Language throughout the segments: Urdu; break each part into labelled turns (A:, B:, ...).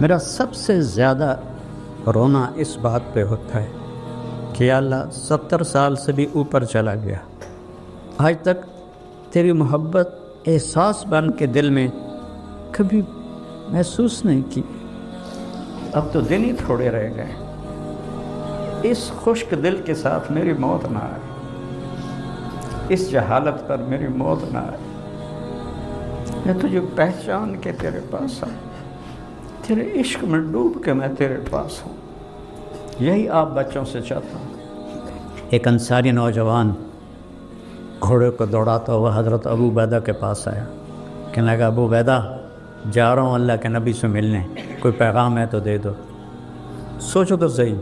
A: میرا سب سے زیادہ رونا اس بات پہ ہوتا ہے کہ یا اللہ 70 سال سے بھی اوپر چلا گیا، آج تک تیری محبت احساس بن کے دل میں کبھی محسوس نہیں کی، اب تو دن ہی تھوڑے رہ گئے، اس خشک دل کے ساتھ میری موت نہ آئے، اس جہالت پر میری موت نہ آئے، میں تجھے پہچان کے تیرے پاس آؤں، تیرے عشق میں ڈوب کے میں تیرے پاس ہوں، یہی آپ بچوں سے چاہتا ہوں۔ ایک انصاری نوجوان گھوڑے کو دوڑاتا ہوا حضرت ابو عبیدہ کے پاس آیا، کہنے لگا ابو عبیدہ جا رہا ہوں اللہ کے نبی سے ملنے، کوئی پیغام ہے تو دے دو۔ سوچو تو صحیح،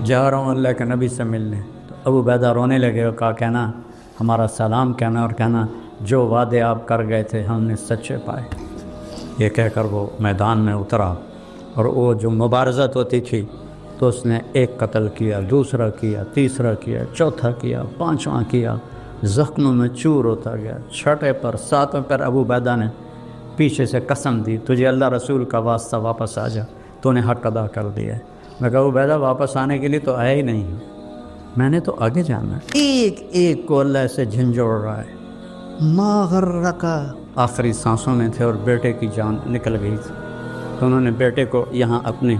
A: جا رہا ہوں اللہ کے نبی سے ملنے، تو ابو عبیدہ رونے لگے اور کہا کہنا ہمارا سلام کہنا اور کہنا جو وعدے آپ کر گئے تھے ہم نے سچے پائے۔ یہ کہہ کر وہ میدان میں اترا، اور وہ جو مبارزت ہوتی تھی تو اس نے ایک قتل کیا، دوسرا کیا، تیسرا کیا، چوتھا کیا، پانچواں کیا، زخموں میں چور ہوتا گیا، چھٹے پر ساتویں پر ابو عبیدہ نے پیچھے سے قسم دی تجھے اللہ رسول کا واسطہ واپس آ جا، تو نے حق ادا کر دیا ہے۔ میں کہا ابو عبیدہ واپس آنے کے لیے تو آیا ہی نہیں ہوں، میں نے تو آگے جانا ہے۔ ایک ایک کو اللہ سے جھنجھوڑ رہا ہے، ما غرکا، آخری سانسوں میں تھے اور بیٹے کی جان نکل گئی تھی، تو انہوں نے بیٹے کو یہاں اپنی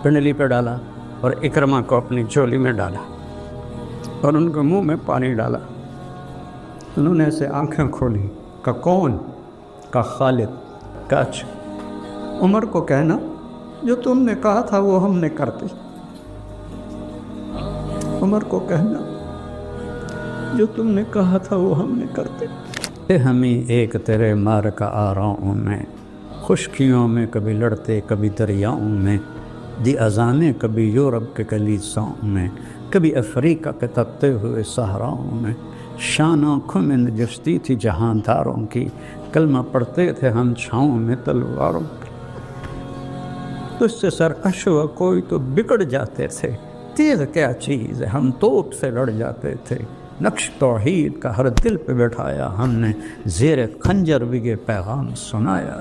A: پنڈلی پہ ڈالا اور اکرمہ کو اپنی جھولی میں ڈالا اور ان کے منہ میں پانی ڈالا۔ انہوں نے ایسے آنکھیں کھولی، کہ کون؟ کہ خالد۔ کہ اچھا عمر کو کہنا جو تم نے کہا تھا وہ ہم نے کر دی، عمر کو کہنا جو تم نے کہا تھا وہ ہم نے کر دی۔ ہمیں ایک تیرے مار کا آراؤں میں، خشکیوں میں کبھی لڑتے کبھی دریاؤں میں، دی اذانیں کبھی یورپ کے کلیساؤں میں، کبھی افریقہ کے تپتے ہوئے صحراؤں میں، شان آنکھوں میں نجستی تھی جہانداروں کی، کلمہ پڑھتے تھے ہم چھاؤں میں تلواروں کی، تجھ سے سرکش ہوا کوئی تو بگڑ جاتے تھے، تیغ کیا چیز ہے ہم توپ سے لڑ جاتے تھے، نقش توحید کا ہر دل پہ بٹھایا ہم نے، زیر خنجر بھی یہ پیغام سنایا۔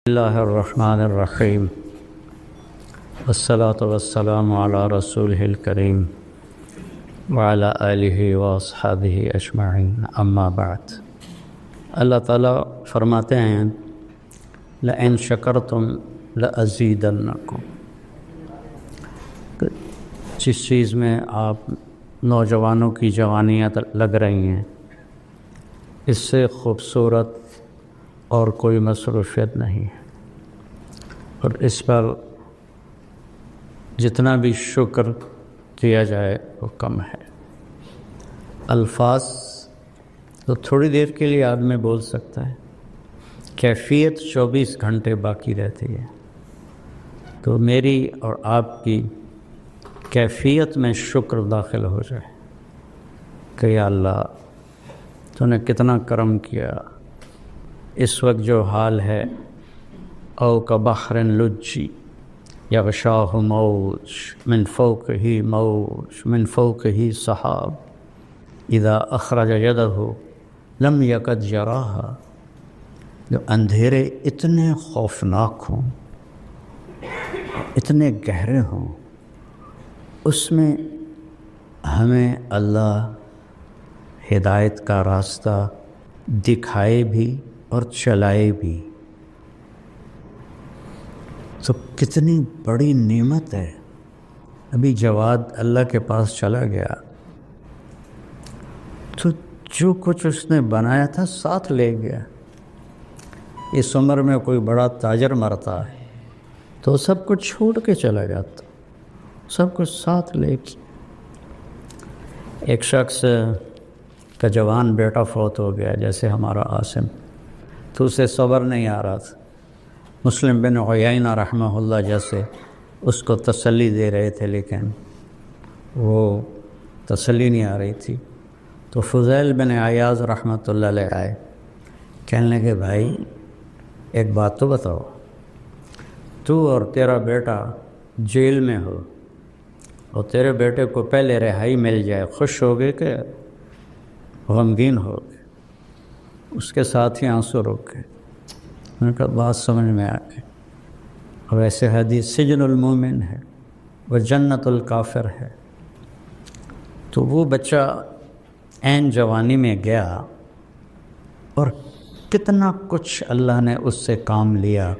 A: اللہ الرحمن الرحیم، والصلاة والسلام علی رسولہ الکریم وعلی آلہ واصحابہ اجمعین، اما بعد۔ اللہ تعالیٰ فرماتے ہیں لئن شکرتم لأزیدنکم، جس چیز میں آپ نوجوانوں کی جوانیاں لگ رہی ہیں اس سے خوبصورت اور کوئی مصروفیت نہیں ہے، اور اس پر جتنا بھی شکر کیا جائے وہ کم ہے۔ الفاظ تو تھوڑی دیر کے لیے آدمی بول سکتا ہے، کیفیت 24 گھنٹے باقی رہتی ہے، تو میری اور آپ کی کیفیت میں شکر داخل ہو جائے کہ یا اللہ تو نے کتنا کرم کیا، اس وقت جو حال ہے او کبحر لجی یغشاہ موج من فوقہ موج من فوقہ سحاب اذا اخرج یدہ لم یکد یراہا، جو اندھیرے اتنے خوفناک ہوں، اتنے گہرے ہوں، اس میں ہمیں اللہ ہدایت کا راستہ دکھائے بھی اور چلائے بھی، تو کتنی بڑی نعمت ہے۔ ابھی جواد اللہ کے پاس چلا گیا تو جو کچھ اس نے بنایا تھا ساتھ لے گیا۔ اس عمر میں کوئی بڑا تاجر مرتا ہے تو سب کچھ چھوڑ کے چلا جاتا، سب کچھ ساتھ لے کے۔ ایک شخص کا جوان بیٹا فوت ہو گیا جیسے ہمارا عاصم، تو اسے صبر نہیں آ رہا تھا، مسلم بن عیینہ رحمہ اللہ جیسے اس کو تسلی دے رہے تھے لیکن وہ تسلی نہیں آ رہی تھی، تو فضیل بن عیاض رحمۃ اللہ علیہ آئے، کہنے لگے بھائی ایک بات تو بتاؤ، تو اور تیرا بیٹا جیل میں ہو اور تیرے بیٹے کو پہلے رہائی مل جائے، خوش ہو گئے کہ غمگین ہو گئے؟ اس کے ساتھ ہی آنسو روک گئے. میں نے کہا بات سمجھ میں آ گئی. اور ایسے حدیث سجن المومن ہے وہ جنت الکافر ہے. تو وہ بچہ عین جوانی میں گیا اور کتنا کچھ اللہ نے اس سے کام لیا،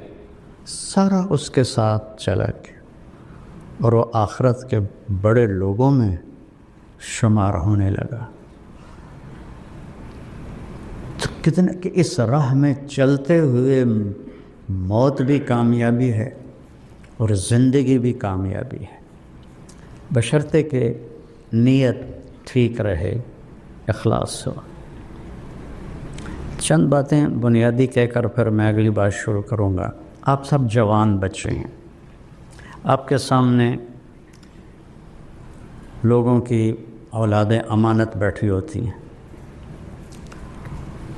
A: سارا اس کے ساتھ چلا گیا، اور وہ آخرت کے بڑے لوگوں میں شمار ہونے لگا. تو کتنا کہ اس راہ میں چلتے ہوئے موت بھی کامیابی ہے اور زندگی بھی کامیابی ہے، بشرطے کہ نیت ٹھیک رہے، اخلاص ہو. چند باتیں بنیادی کہہ کر پھر میں اگلی بات شروع کروں گا. آپ سب جوان بچے ہیں، آپ کے سامنے لوگوں کی اولادیں امانت بیٹھی ہوتی ہیں.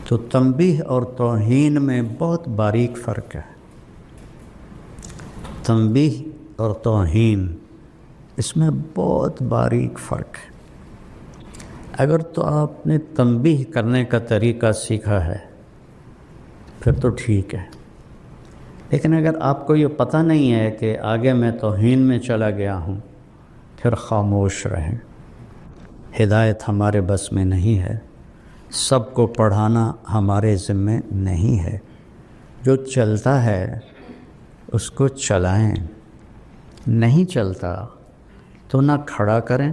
A: تو تنبیہ اور توہین میں بہت باریک فرق ہے. تنبیہ اور توہین اس میں بہت باریک فرق ہے. اگر تو آپ نے تنبیہ کرنے کا طریقہ سیکھا ہے پھر تو ٹھیک ہے، لیکن اگر آپ کو یہ پتہ نہیں ہے کہ آگے میں توہین میں چلا گیا ہوں، پھر خاموش رہیں. ہدایت ہمارے بس میں نہیں ہے، سب کو پڑھانا ہمارے ذمے نہیں ہے. جو چلتا ہے اس کو چلائیں، نہیں چلتا تو نہ کھڑا کریں،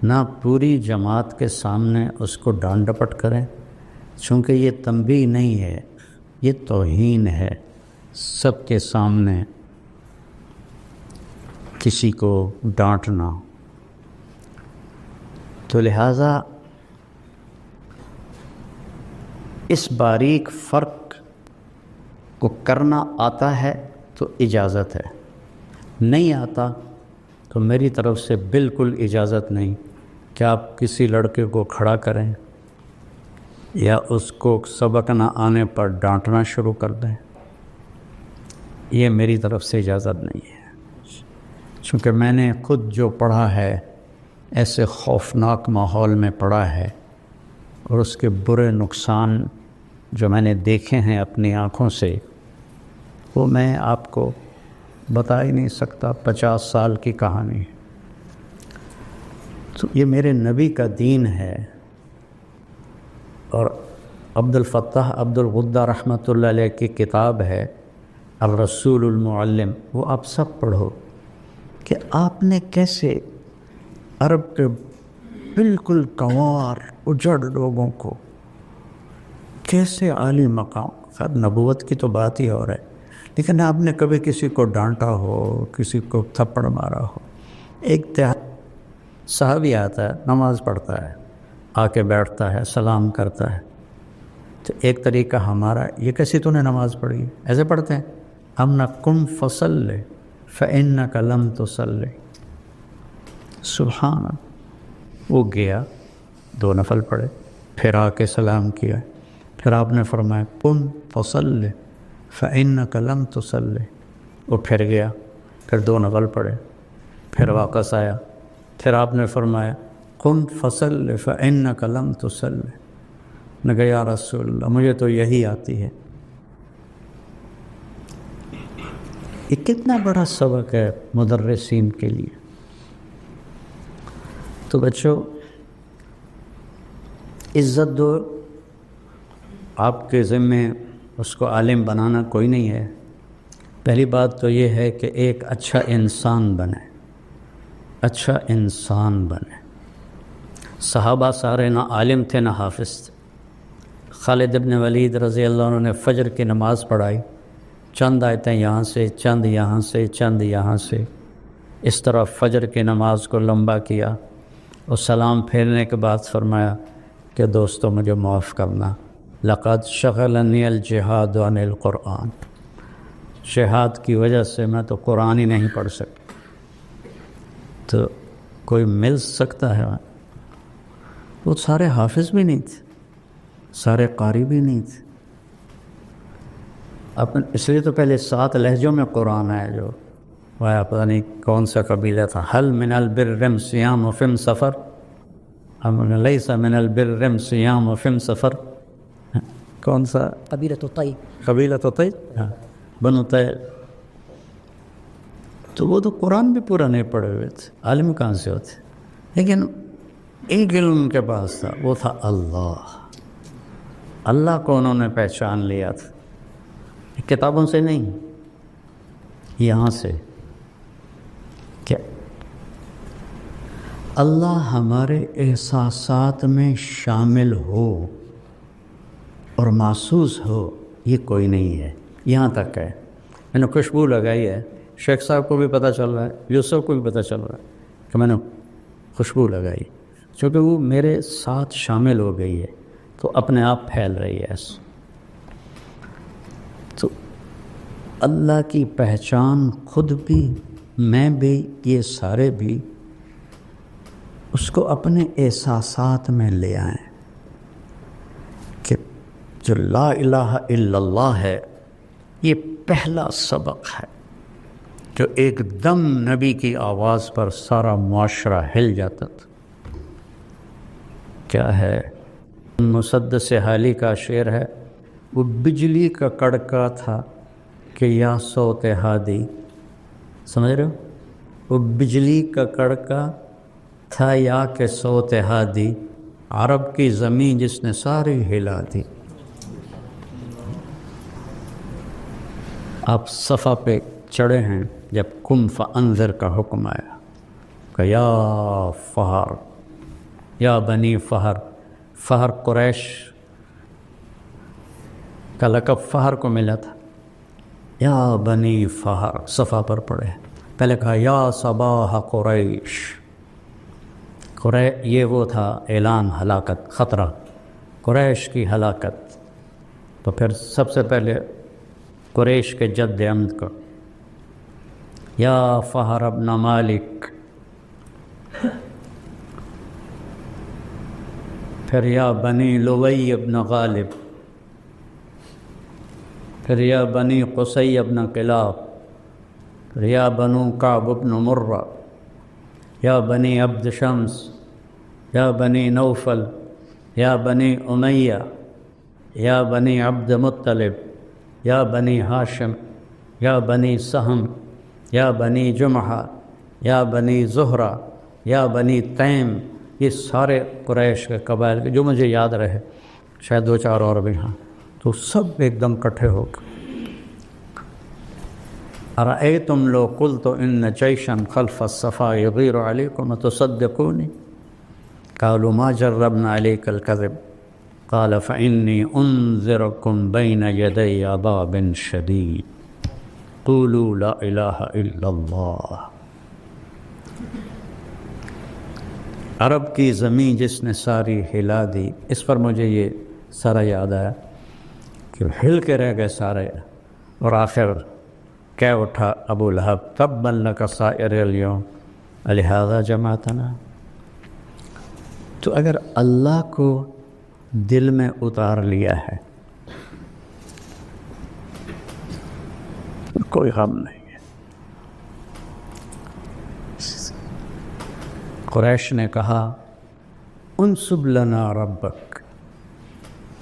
A: نہ پوری جماعت کے سامنے اس کو ڈانٹ ڈپٹ کریں، چونکہ یہ تنبیہ نہیں ہے، یہ توہین ہے. سب کے سامنے کسی کو ڈانٹنا. تو لہٰذا اس باریک فرق کو کرنا آتا ہے تو اجازت ہے، نہیں آتا تو میری طرف سے بالکل اجازت نہیں کہ آپ کسی لڑکے کو کھڑا کریں یا اس کو سبق نہ آنے پر ڈانٹنا شروع کر دیں. یہ میری طرف سے اجازت نہیں ہے، چونکہ میں نے خود جو پڑھا ہے ایسے خوفناک ماحول میں پڑھا ہے، اور اس کے برے نقصان جو میں نے دیکھے ہیں اپنی آنکھوں سے وہ میں آپ کو بتا ہی نہیں سکتا. 50 سال کی کہانی. تو یہ میرے نبی کا دین ہے. اور عبد الفتاح عبد الغدہ رحمۃ اللہ علیہ کی کتاب ہے الرسول المعلم، وہ آپ سب پڑھو کہ آپ نے کیسے عرب کے بالکل گنوار اجڑ لوگوں کو کیسے عالی مقام. خیر نبوت کی تو بات ہی اور ہے، لیکن آپ نے کبھی کسی کو ڈانٹا ہو، کسی کو تھپڑ مارا ہو. ایک صحابی آتا ہے، نماز پڑھتا ہے، آ کے بیٹھتا ہے، سلام کرتا ہے. تو ایک طریقہ ہمارا یہ کیسی تو نے نماز پڑھی ہے، ایسے پڑھتے ہیں ہم نہ قم فصلی فإنک لم تصلی. سبحان اللہ. وہ گیا 2 نفل پڑھے، پھر آ کے سلام کیا، پھر آپ نے فرمایا قم فصلی فإنک لم تصلی. وہ پھر گیا، پھر 2 نفل پڑھے، پھر واپس آیا، پھر آپ نے فرمایا قم فصلی فإنک لم تصلی. نے کہا یا رسول اللہ مجھے تو یہی آتی ہے. یہ کتنا بڑا سبق ہے مدرسین کے لیے. تو بچوں عزت دو. آپ کے ذمے اس کو عالم بنانا کوئی نہیں ہے. پہلی بات تو یہ ہے کہ ایک اچھا انسان بنے، اچھا انسان بنے. صحابہ سارے نہ عالم تھے نہ حافظ تھے. خالد ابن ولید رضی اللہ عنہ نے فجر کی نماز پڑھائی، چند آیتیں یہاں سے، چند یہاں سے، چند یہاں سے، اس طرح فجر کی نماز کو لمبا کیا. اور سلام پھیرنے کے بعد فرمایا کہ دوستو مجھے معاف کرنا، لقد شغلنی الجہاد عن القرآن. جہاد کی وجہ سے میں تو قرآن ہی نہیں پڑھ سکتا. تو کوئی مل سکتا ہے؟ وہ سارے حافظ بھی نہیں تھے، سارے قاری بھی نہیں تھے. اس لیے تو پہلے 7 لہجوں میں قرآن ہے جو وایا پتہ نہیں کون سا قبیلہ تھا. حل من البر صیام و فم سفر، ہم لیس من البر صیام و فم سفر. کون سا؟
B: قبیلۃ طی.
A: قبیلۃ طی. ہاں بنو طی. تو وہ تو قرآن بھی پورا نہیں پڑھے ہوئے تھے، عالم کہاں سے ہوتے، لیکن ایک علم ان کے پاس تھا، وہ تھا اللہ. اللہ کو انہوں نے پہچان لیا تھا، کتابوں سے نہیں، یہاں سے. کیا اللہ ہمارے احساسات میں شامل ہو اور محسوس ہو، یہ کوئی نہیں ہے. یہاں تک ہے میں نے خوشبو لگائی ہے، شیخ صاحب کو بھی پتہ چل رہا ہے، یوسف کو بھی پتہ چل رہا ہے کہ میں نے خوشبو لگائی، چونکہ وہ میرے ساتھ شامل ہو گئی ہے تو اپنے آپ پھیل رہی ہے. تو اللہ کی پہچان خود بھی، میں بھی، یہ سارے بھی اس کو اپنے احساسات میں لے آئیں کہ جو لا الہ الا اللہ ہے یہ پہلا سبق ہے جو ایک دم نبی کی آواز پر سارا معاشرہ ہل جاتا تھا. کیا ہے؟ مسدس حالی کا شعر ہے، وہ بجلی کا کڑکا تھا کہ یا صوت ہادی. سمجھ رہے ہو؟ وہ بجلی کا کڑکا تھا یا کہ صوت ہادی، عرب کی زمین جس نے ساری ہلا دی. آپ صفا پہ چڑھے ہیں جب قم فانذر کا حکم آیا کہ یا فہر، یا بنی فہر. فہر قریش کا لقب فہر کو ملا تھا. یا بنی فہر صفا پر پڑھے. پہلے کہا یا صباح قریش. یہ وہ تھا اعلان ہلاکت، خطرہ قریش کی ہلاکت. تو پھر سب سے پہلے قریش کے جد عمد کو یا فہر ابن مالک، پھر یا بنی لوی ابن غالب، پھر یا بنی قصی ابن کلاب، پھر یا بنو کعب ابن مرہ، یا بنی عبد شمس، یا بنی نوفل، یا بنی امیہ، یا بنی عبد مطلب، یا بنی ہاشم، یا بنی سہم، یا بنی جمحہ، یا بنی زہرہ، یا بنی تیم. یہ سارے قریش کے قبائل کے جو مجھے یاد رہے، شاید دو چار اور بھی ہاں، تو سب ایک دم کٹھے ہو گئے. ارأیتم لو قلت ان جیشا خلف الصفا یغیر علیکم تصدقونی قالوا ما جربنا علیک الکذب قال فإنی انذرکم بین یدی عذاب شدید قولوا لا الہ الا اللہ. عرب کی زمین جس نے ساری ہلا دی، اس پر مجھے یہ سارا یاد آیا کہ ہل کے رہ گئے سارے. اور آخر کیا اٹھا ابو لہب، تبا لک سائر الیوم لہذا جمعتنا. تو اگر اللہ کو دل میں اتار لیا ہے کوئی غم نہیں ہے. قریش نے کہا انسب لنا ربک،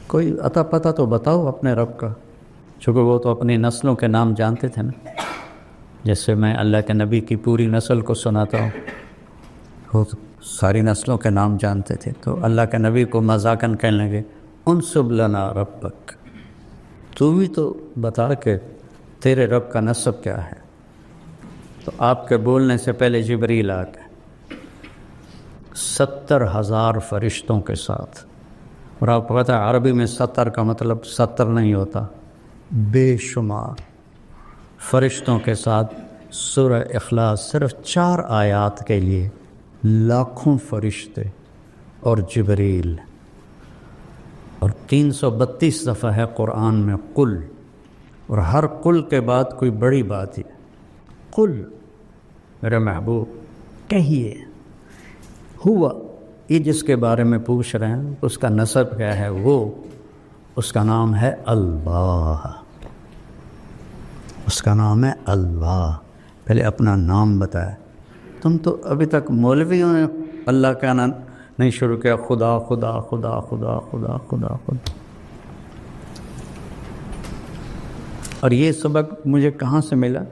A: کوئی عطا پتہ تو بتاؤ اپنے رب کا، چونکہ وہ تو اپنی نسلوں کے نام جانتے تھے نا. جیسے میں اللہ کے نبی کی پوری نسل کو سناتا ہوں، وہ ساری نسلوں کے نام جانتے تھے، تو اللہ کے نبی کو مذاقاً کہنے لگے انسب لنا ربک، تو بھی تو بتا کہ تیرے رب کا نسب کیا ہے. تو آپ کے بولنے سے پہلے جبریل آ گئے 70,000 فرشتوں کے ساتھ. اور آپ کو پتہ ہے عربی میں 70 کا مطلب 70 نہیں ہوتا، بے شمار فرشتوں کے ساتھ. سورہ اخلاص صرف 4 آیات کے لیے لاکھوں فرشتے اور جبریل. اور 332 دفعہ ہے قرآن میں قل، اور ہر قل کے بعد کوئی بڑی بات ہی. قل میرے محبوب کہیے، ہوا یہ جس کے بارے میں پوچھ رہے ہیں اس کا نسب کیا ہے، وہ اس کا نام ہے اللہ. اس کا نام ہے اللہ. پہلے اپنا نام بتایا. تم تو ابھی تک مولویوں نے اللہ کہنا نہیں شروع کیا، خدا خدا خدا خدا خدا خدا خدا. اور یہ سبق مجھے کہاں سے ملا؟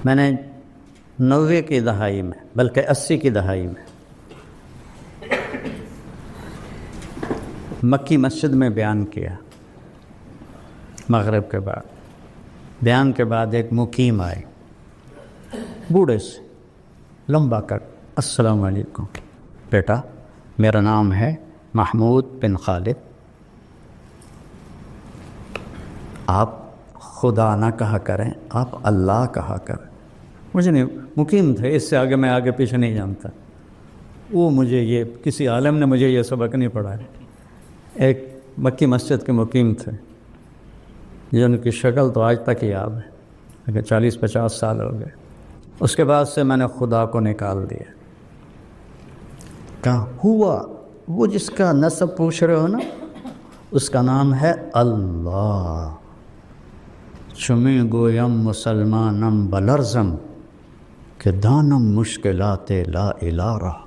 A: میں نے 90 کی دہائی میں، بلکہ 80 کی دہائی میں مکی مسجد میں بیان کیا۔ مغرب کے بعد بیان کے بعد ایک مقیم آئے، بوڑھے سے لمبا کر، السلام علیکم بیٹا، میرا نام ہے محمود بن خالد، آپ خدا نہ کہا کریں، آپ اللہ کہا کریں۔ مجھے نہیں، مقیم تھے، اس سے آگے میں آگے پیچھے نہیں جانتا۔ وہ مجھے یہ کسی عالم نے مجھے یہ سبق نہیں پڑھایا۔ ایک مکی مسجد کے مقیم تھے جن کی شکل تو آج تک یاد ہے، اگر 40-50 سال ہو گئے۔ اس کے بعد سے میں نے خدا کو نکال دیا۔ کہا ہوا وہ جس کا نسب پوچھ رہے ہو نا، اس کا نام ہے اللہ۔ چمی گویم مسلمانم بلرزم کہ دانم مشکلات لا الہ رہا۔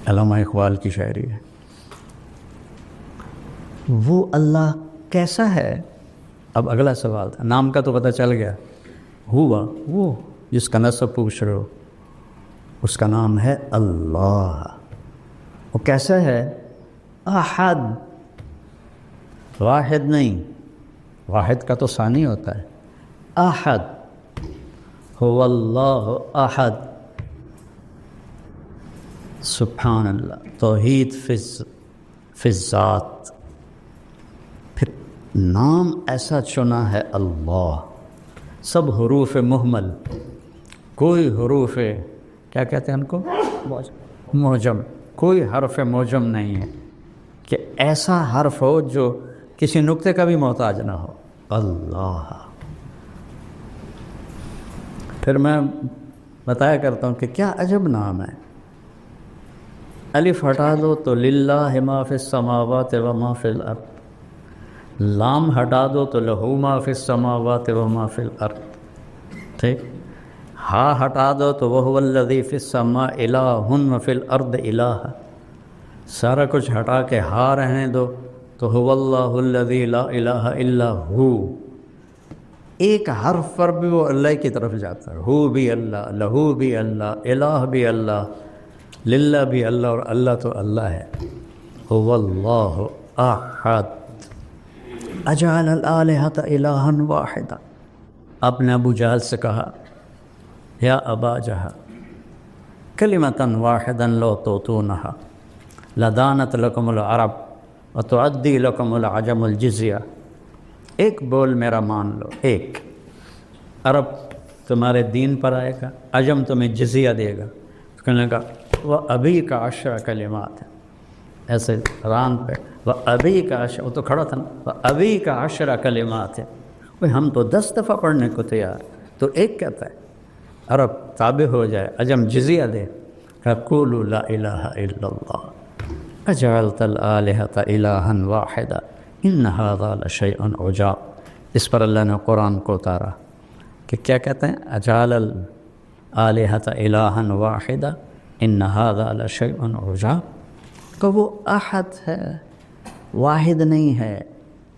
A: علامہ اقبال کی شاعری ہے۔ وہ اللہ کیسا ہے؟ اب اگلا سوال تھا، نام کا تو پتہ چل گیا۔ ہوا وہ جس کا نسب پوچھ رہے ہو، اس کا نام ہے اللہ۔ وہ کیسا ہے؟ احد، واحد نہیں، واحد کا تو ثانی ہوتا ہے، احد، هو اللہ احد۔ سبحان اللہ، توحید فی الذات۔ پھر نام ایسا چنا ہے اللہ، سب حروف مہمل، کوئی حروف کیا کہتے ہیں ان کو، معجم، کوئی حرف معجم نہیں ہے کہ ایسا حرف ہو جو کسی نقطے کا بھی محتاج نہ ہو، اللہ۔ پھر میں بتایا کرتا ہوں کہ کیا عجب نام ہے۔ الف ہٹا دو تو للہ ما فی السماوات و ما فی الارض، لام ہٹا دو تو لہو ما فی السماوات و ما فی الارض، ٹھیک؟ ہا ہٹا دو تو وہو الذی فی السماء الہ و فی الارض الہ، سارا کچھ ہٹا کے ہا رہنے دو تو هو اللہ الذی لا الہ الا ہو۔ ایک حرف پر بھی وہ اللہ کی طرف جاتا ہے، ہو بھی اللہ، لہو بھی اللہ، الہ بھی اللہ، للہ بھی اللہ، اور اللہ تو اللہ ہے۔ هو اللہ احد اجعل الآلہۃ الہا واحدا۔ آپ نے ابو جہل سے کہا، یا ابا جہل کلمۃ واحدا لو توتونہا لدانت لکم العرب وتعدی لکم العجم الجزیہ۔ ایک بول میرا مان لو، ایک، عرب تمہارے دین پر آئے گا، عجم تمہیں جزیہ دے گا۔ تو کہنے لگا وہ ابھی کا 10 کلمات ہے، ایسے ران پہ، وہ ابھی کا 10، وہ تو کھڑا تھا نا، وہ ابھی کا 10 کلمات ہے۔ بھئی ہم تو 10 دفعہ پڑھنے کو تیار، تو ایک کہتا ہے، عرب تابع ہو جائے، عجم جزیہ دے، قولوا لا الہ الا اللہ اجعلت الآلہۃ الہا واحدا ان ھذا لشیء عجاب۔ اس پر اللہ نے قرآن کو اتارا کہ کیا کہتے ہیں، اجعل الآلہۃ الہا واحدا ان ھذا لشیء عجاب۔ کہ وہ احد ہے، واحد نہیں ہے،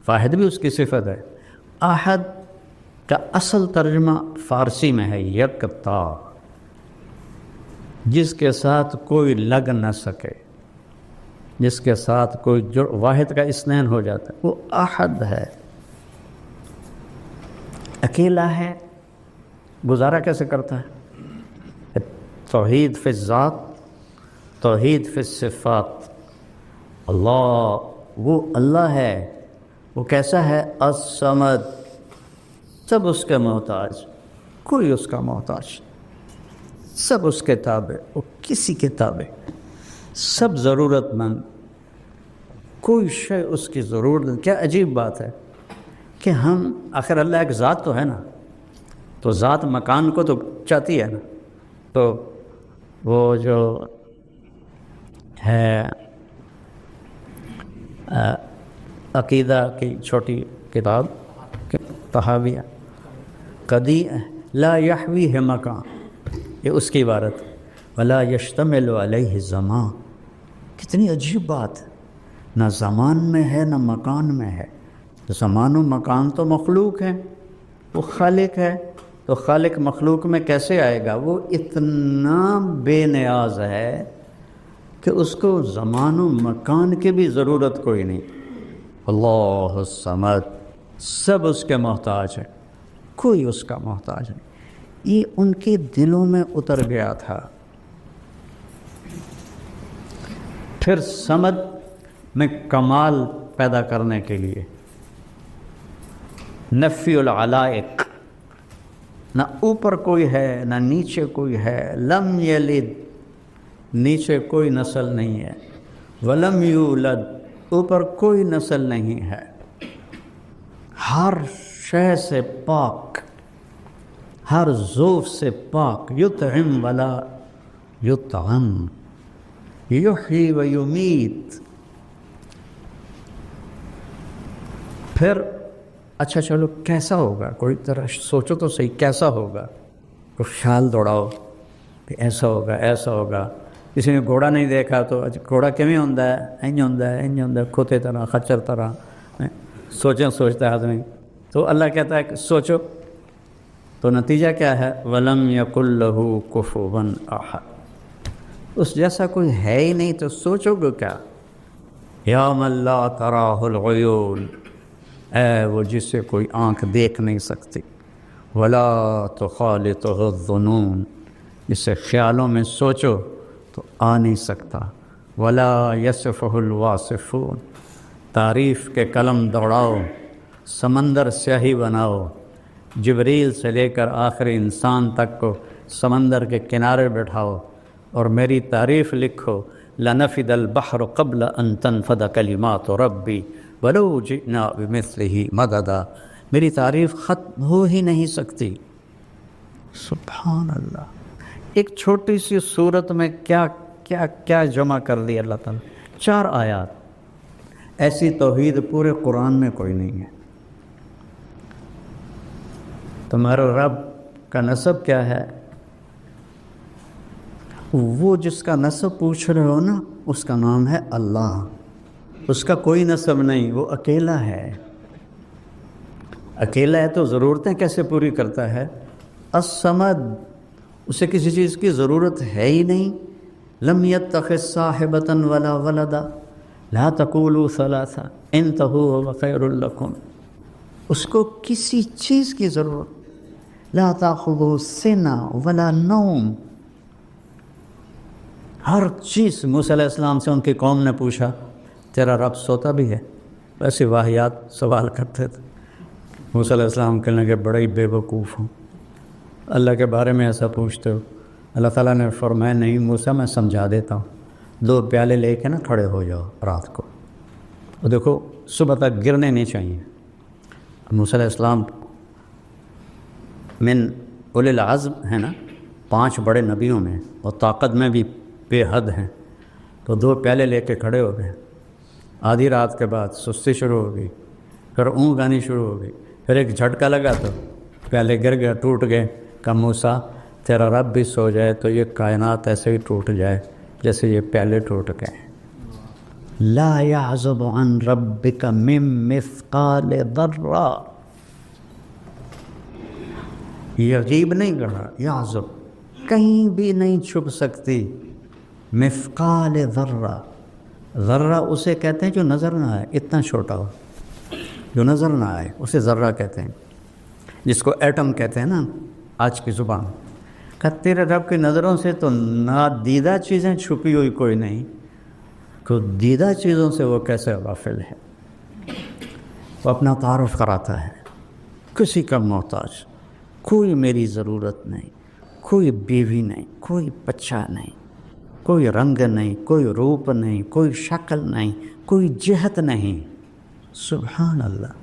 A: واحد بھی اس کی صفت ہے۔ احد کا اصل ترجمہ فارسی میں ہے یکتا، جس کے ساتھ کوئی لگ نہ سکے، جس کے ساتھ کوئی واحد کا اثنین ہو جاتا ہے، وہ احد ہے، اکیلا ہے، گزارا کیسے کرتا ہے؟ توحید فی الذات، توحید فی الصفات۔ اللہ وہ اللہ ہے، وہ کیسا ہے؟ الصمد، سب اس کے محتاج، کوئی اس کا محتاج، سب اس کے تابع، وہ کسی کے تابع، سب ضرورت مند، کوئی شے اس کی ضرورت۔ کیا عجیب بات ہے کہ ہم، آخر اللہ ایک ذات تو ہے نا، تو ذات مکان کو تو چاہتی ہے نا، تو وہ جو ہے عقیدہ کی چھوٹی کتاب طحاویہ، قدی لا یحویہ مکان، یہ اس کی عبارت، ولا یشتمل علیہ زمان۔ کتنی عجیب بات ہے، نہ زمان میں ہے نہ مکان میں ہے. زمان و مکان تو مخلوق ہے، وہ خالق ہے، تو خالق مخلوق میں کیسے آئے گا؟ وہ اتنا بے نیاز ہے کہ اس کو زمان و مکان کی بھی ضرورت کوئی نہیں. اللہ الصمد، سب اس کے محتاج ہے، کوئی اس کا محتاج نہیں. یہ ان کے دلوں میں اتر گیا تھا. پھر صمد میں کمال پیدا کرنے کے لیے نفی العلائق، نہ اوپر کوئی ہے نہ نیچے کوئی ہے. لم یلد، نیچے کوئی نسل نہیں ہے. ولم یولد، اوپر کوئی نسل نہیں ہے. ہر شے سے پاک، ہر ذوف سے پاک. یطعم ولا یطعم، یحیی و یمیت. پھر اچھا چلو کیسا ہوگا؟ کوئی طرح سوچو تو صحیح، کیسا ہوگا؟ کوئی خیال دوڑاؤ کہ ایسا ہوگا ایسا ہوگا. کسی نے گھوڑا نہیں دیکھا تو گھوڑا کیویں ہوندا ہے؟ انج ہوندا ہے، انج ہوندا ہے، کھوتے طرح، خچر طرح. سوچتا ہے آدمی. تو اللہ کہتا ہے کہ سوچو. تو نتیجہ کیا ہے؟ وَلَمْ يَكُنْ لَهُ كُفُوًا أَحَدٌ، اس جیسا کوئی ہے ہی نہیں، تو سوچو گے کیا؟ یا من لا تراہ العیون، اے وہ جس سے کوئی آنکھ دیکھ نہیں سکتی. ولا تخالطہ الظنون، جسے خیالوں میں سوچو تو آ نہیں سکتا. ولا یصفہ الواصفون، تعریف کے قلم دوڑاؤ، سمندر سیاہی بناؤ، جبریل سے لے کر آخری انسان تک کو سمندر کے کنارے بٹھاؤ اور میری تعریف لکھو. لنفد البحر قبل ان تنفد کلمات ربی ولو جئنا بمثلہ مددا، میری تعریف ختم ہو ہی نہیں سکتی. سبحان اللہ. ایک چھوٹی سی صورت میں کیا کیا کیا جمع کر دیا اللہ تعالیٰ. 4 آیات. ایسی توحید پورے قرآن میں کوئی نہیں ہے. تمہارا رب کا نسب کیا ہے؟ وہ جس کا نسب پوچھ رہے ہو نا، اس کا نام ہے اللہ. اس کا کوئی نسب نہیں، وہ اکیلا ہے. اکیلا ہے تو ضرورتیں کیسے پوری کرتا ہے؟ الصمد، اسے کسی چیز کی ضرورت ہے ہی نہیں. لم یتخذ صاحبۃ ولا ولدا لا تقولوا ثلاثہ انتہوا هو خیر لکم. اس کو کسی چیز کی ضرورت. لا تاخذوا سنہ ولا نوم. ہر چیز. موسیٰ علیہ السلام سے ان کی قوم نے پوچھا تیرا رب سوتا بھی ہے؟ ویسے واہیات سوال کرتے تھے. موسیٰ علیہ السلام کہنے لگے بڑے ہی بے وقوف ہوں، اللہ کے بارے میں ایسا پوچھتے ہو. اللہ تعالیٰ نے فرمایا نہیں موسیٰ، میں سمجھا دیتا ہوں. 2 پیالے لے کے نا کھڑے ہو جاؤ رات کو، اور دیکھو صبح تک گرنے نہیں چاہیے. موسیٰ علیہ السلام من اولی العزم ہے نا، 5 بڑے نبیوں میں، اور طاقت میں بھی بے حد ہیں. تو 2 پیالے لے کے کھڑے ہو گئے. آدھی رات کے بعد سستی شروع ہو گئی، پھر اونگ آنی شروع ہو گئی، پھر ایک جھٹکا لگا تو پیالے گر گئے، ٹوٹ گئے. کہا موسیٰ تیرا رب بھی سو جائے تو یہ کائنات ایسے ہی ٹوٹ جائے جیسے یہ پیالے ٹوٹ گئے. لا يعزب عن ربك من مثقال ذرہ. یہ عجیب نہیں کہا، یعزب کہیں بھی نہیں چھپ سکتی. مثقال ذرہ، ذرہ اسے کہتے ہیں جو نظر نہ آئے، اتنا چھوٹا ہو جو نظر نہ آئے اسے ذرہ کہتے ہیں، جس کو ایٹم کہتے ہیں نا آج کی زبان. کہ تیرے رب کی نظروں سے تو نادیدہ چیزیں چھپی ہوئی کوئی نہیں، کو دیدہ چیزوں سے وہ کیسے غافل ہے. وہ اپنا تعارف کراتا ہے، کسی کا محتاج، کوئی میری ضرورت نہیں، کوئی بیوی نہیں، کوئی بچہ نہیں، کوئی رنگ نہیں، کوئی روپ نہیں، کوئی شکل نہیں، کوئی جہت نہیں. سبحان اللہ.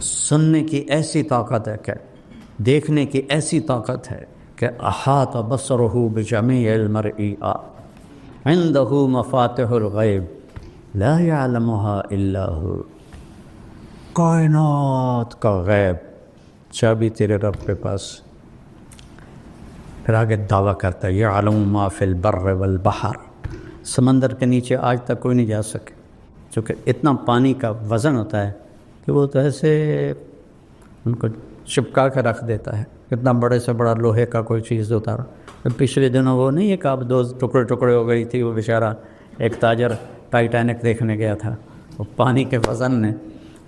A: سننے کی ایسی طاقت ہے کہ دیکھنے کی ایسی طاقت ہے کہ احاط بصرہ بجمیع المرئی عنده مفاتح الغیب لا يعلمها الا هو. کائنات کا غیب چابی تیرے رب کے پاس. پھر آگے دعویٰ کرتا ہے یعلم ما فی البر والبحر، سمندر کے نیچے آج تک کوئی نہیں جا سکے، چونکہ اتنا پانی کا وزن ہوتا ہے کہ وہ تو ایسے ان کو چپکا کے رکھ دیتا ہے، اتنا بڑے سے بڑا لوہے کا کوئی چیز اتارا۔ پچھلے دنوں وہ نہیں ایک آپ دو ٹکڑے ٹکڑے ہو گئی تھی، وہ بیچارہ ایک تاجر ٹائٹینک دیکھنے گیا تھا، وہ پانی کے وزن نے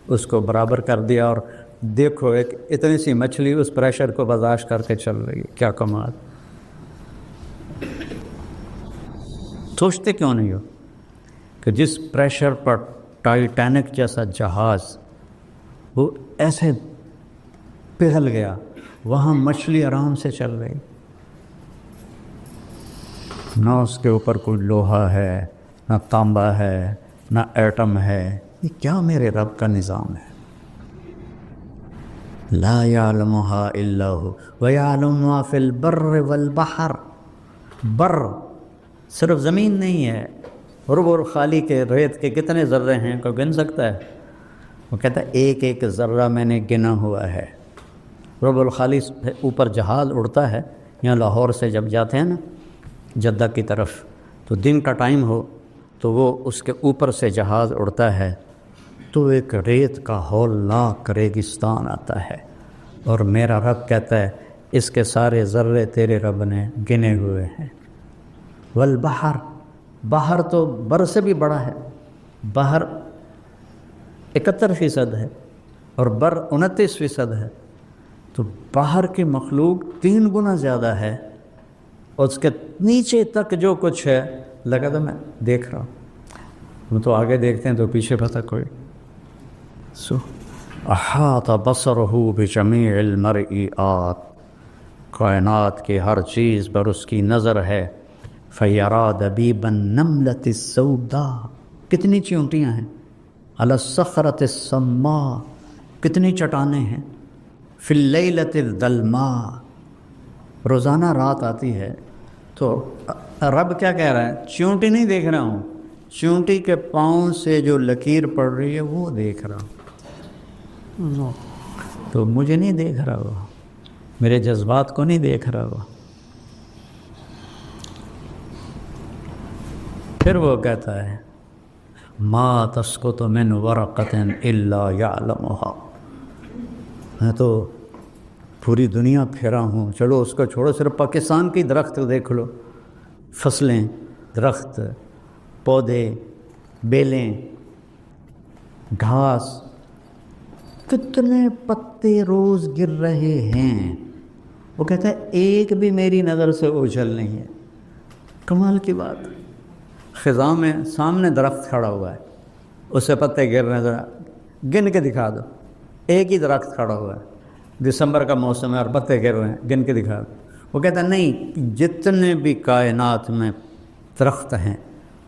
A: اس کو برابر کر دیا، اور دیکھو ایک اتنی سی مچھلی اس پریشر کو برداشت کر کے چل رہی ہے، کیا کمال۔ سوچتے کیوں نہیں ہو کہ جس پریشر پر ٹائٹینک جیسا جہاز وہ ایسے پگھل گیا، وہاں مچھلی آرام سے چل رہی، نہ اس کے اوپر کوئی لوہا ہے، نہ تانبا ہے، نہ ایٹم ہے۔ یہ کیا میرے رب کا نظام ہے؟ لا يعلمها الا هو ويعلم ما في البر والبحر۔ بر صرف زمین نہیں ہے، رب الخالی کے ریت کے کتنے ذرے ہیں کوئی گن سکتا ہے؟ وہ کہتا ہے ایک ایک ذرہ میں نے گنا ہوا ہے۔ رب الخالی اوپر جہاز اڑتا ہے، یہاں لاہور سے جب جاتے ہیں نا جدہ کی طرف، تو دن کا ٹائم ہو تو وہ اس کے اوپر سے جہاز اڑتا ہے تو ایک ریت کا ہولناک ریگستان آتا ہے، اور میرا رب کہتا ہے اس کے سارے ذرے تیرے رب نے گنے ہوئے ہیں۔ والبحر، بحر تو بر سے بھی بڑا ہے، بحر 71% ہے اور بر 29% ہے، تو باہر کی مخلوق 3 گنا زیادہ ہے، اور اس کے نیچے تک جو کچھ ہے لگا تو میں دیکھ رہا ہوں، وہ تو آگے دیکھتے ہیں تو پیچھے پتہ کوئی۔ احاط بصرہ بجمیع المرئیات، کائنات کی ہر چیز پر اس کی نظر ہے۔ فیرا دبیب النملۃ السوداء، کتنی چیونٹیاں ہیں، علی الصخرۃ الصماء، کتنی چٹانیں ہیں، فی اللیلۃ الظلماء، روزانہ رات آتی ہے تو رب کیا کہہ رہا ہے؟ چیونٹی نہیں دیکھ رہا ہوں، چیونٹی کے پاؤں سے جو لکیر پڑ رہی ہے وہ دیکھ رہا ہوں، تو مجھے نہیں دیکھ رہا وہ، میرے جذبات کو نہیں دیکھ رہا وہ۔ پھر وہ کہتا ہے ما تسقط من ورقۃ الا یعلمها، میں تو پوری دنیا پھرا ہوں، چلو اس کو چھوڑو، صرف پاکستان کی درخت دیکھ لو، فصلیں، درخت، پودے، بیلیں، گھاس، کتنے پتے روز گر رہے ہیں، وہ کہتا ہے ایک بھی میری نظر سے اوجھل نہیں ہے۔ کمال کی بات، خزاں میں سامنے درخت کھڑا ہوا ہے، اس سے پتے گر رہے ہیں، ذرا گن کے دکھا دو، ایک ہی درخت کھڑا ہوا ہے، دسمبر کا موسم ہے اور پتے گر رہے ہیں، گن کے دکھا دو۔ وہ کہتا ہے نہیں، جتنے بھی کائنات میں درخت ہیں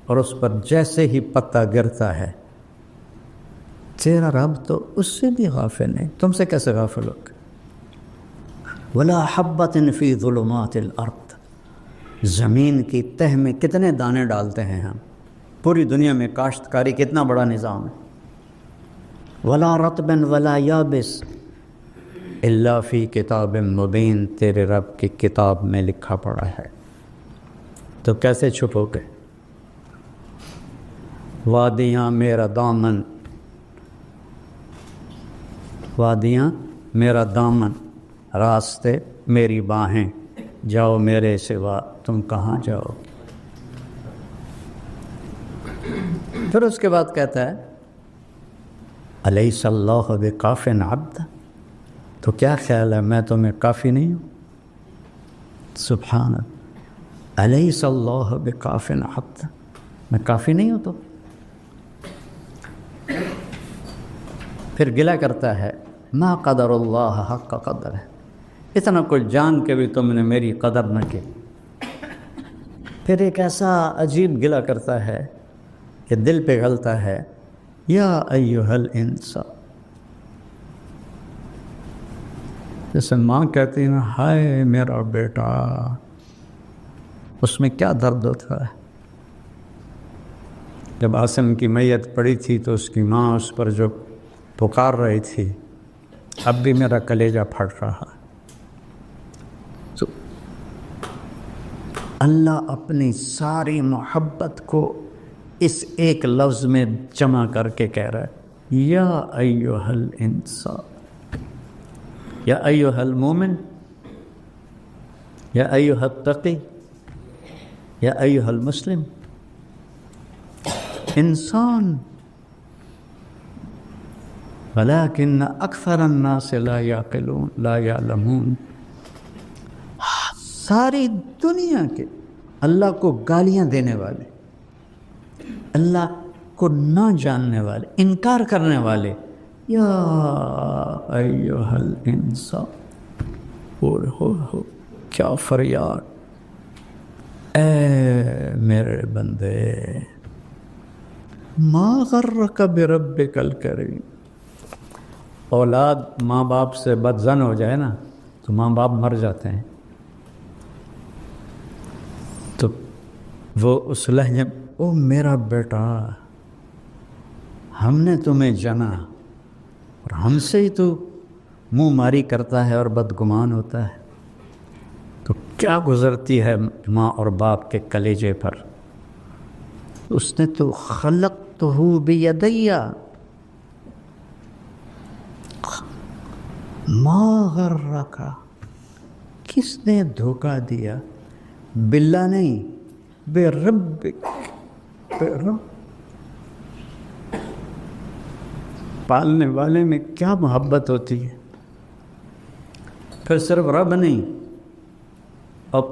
A: اور اس پر جیسے ہی پتا گرتا ہے، تیرا رب تو اس سے بھی غافل ہے، تم سے کیسے غافل ہوگا؟ ولا حبۃ فی ظلمات الارض، زمین کی تہ میں کتنے دانے ڈالتے ہیں ہم، پوری دنیا میں کاشتکاری کتنا بڑا نظام ہے۔ ولا رطب ولا یابس الا فی کتاب مبین، تیرے رب کی کتاب میں لکھا پڑا ہے، تو کیسے چھپو گے؟ وادیاں میرا دامن، وادیاں میرا دامن، راستے میری باہیں، جاؤ میرے سوا تم کہاں جاؤ۔ پھر اس کے بعد کہتا ہے الیس اللہ بکاف عبدہ، تو کیا خیال ہے میں تمہیں کافی نہیں ہوں؟ سبحان اللہ، الیس اللہ بکاف عبدہ، میں کافی نہیں ہوں تو؟ پھر گلہ کرتا ہے ما قدر اللہ حق قدر ہے، اتنا کچھ جان کے بھی تم نے میری قدر نہ کی۔ پھر ایک ایسا عجیب گلہ کرتا ہے کہ دل پگھلتا ہے، یا ایھا الانسان، جیسے ماں کہتی ہے نا ہائے میرا بیٹا، اس میں کیا درد ہوتا ہے۔ جب عاصم کی میت پڑی تھی تو اس کی ماں اس پر جو پکار رہی تھی، اب بھی میرا کلیجہ پھٹ رہا ہے۔ اللہ اپنی ساری محبت کو اس ایک لفظ میں جمع کر کے کہہ رہا ہے، یا ایھا الانسان، یا ایھا المومن، یا ایھا التقی، یا ایھا المسلم۔ انسان، ولکن اکثر الناس لا یعقلون، لا یعلمون۔ ساری دنیا کے اللہ کو گالیاں دینے والے، اللہ کو نہ جاننے والے، انکار کرنے والے، یا ایھا الانسان، ہو کیا فریاد، اے میرے بندے، ما غرک بربک الکریم۔ اولاد ماں باپ سے بدظن ہو جائے نا تو ماں باپ مر جاتے ہیں، تو وہ اس لہجے، او میرا بیٹا، ہم نے تمہیں جنا اور ہم سے ہی تو منہ ماری کرتا ہے اور بدگمان ہوتا ہے، تو کیا گزرتی ہے ماں اور باپ کے کلیجے پر۔ اس نے تو خلقتہ بیدی، ما غرک، کس نے دھوکہ دیا، باللہ نہیں، بے ربک، بے رب، پالنے والے میں کیا محبت ہوتی ہے۔ پھر صرف رب نہیں، اب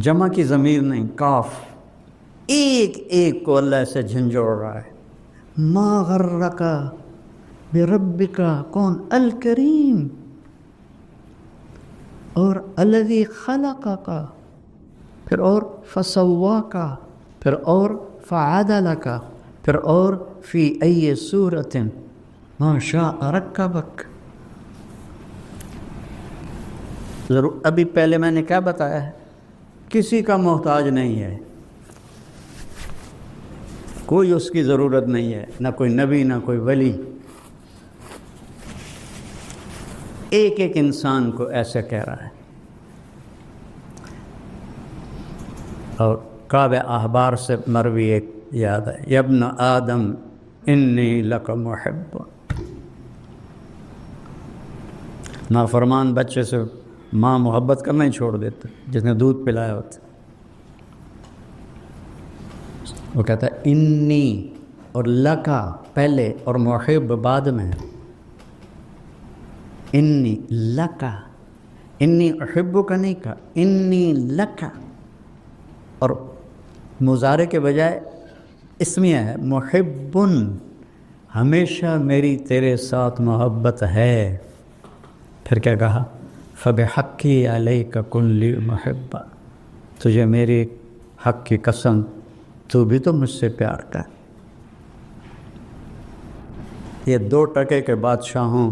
A: جمع کی ضمیر نہیں، کاف، ایک ایک کو اللہ سے جھنجھوڑ رہا ہے۔ ما غرک بربک، کون؟ الکریم، اور الذی خلقک، پھر اور فسواک، پھر اور فعدلک، پھر اور فی ای صورت ما شاء رکبک۔ ضرور ابھی پہلے میں نے کیا بتایا ہے، کسی کا محتاج نہیں ہے، کوئی اس کی ضرورت نہیں ہے، نہ کوئی نبی نہ کوئی ولی۔ ایک ایک انسان کو ایسے کہہ رہا ہے۔ اور کعب احبار سے مروی ایک یاد ہے، یا ابن آدم انی لک محب۔ نافرمان بچے سے ماں محبت کرنا ہی چھوڑ دیتے، جس نے دودھ پلایا ہوتا، وہ کہتا ہے انی، اور لکا پہلے اور محب بعد میں، انی لکا، انی احبک نہیں کہا، انی لکا، اور مضارع کے بجائے اسمیہ ہے، محبن، ہمیشہ میری تیرے ساتھ محبت ہے۔ پھر کیا کہا، فبحقی علیک کن لی محبا، تجھے میری حق کی قسم، تو بھی تو مجھ سے پیار کر۔ یہ 2 ٹکے کے بادشاہوں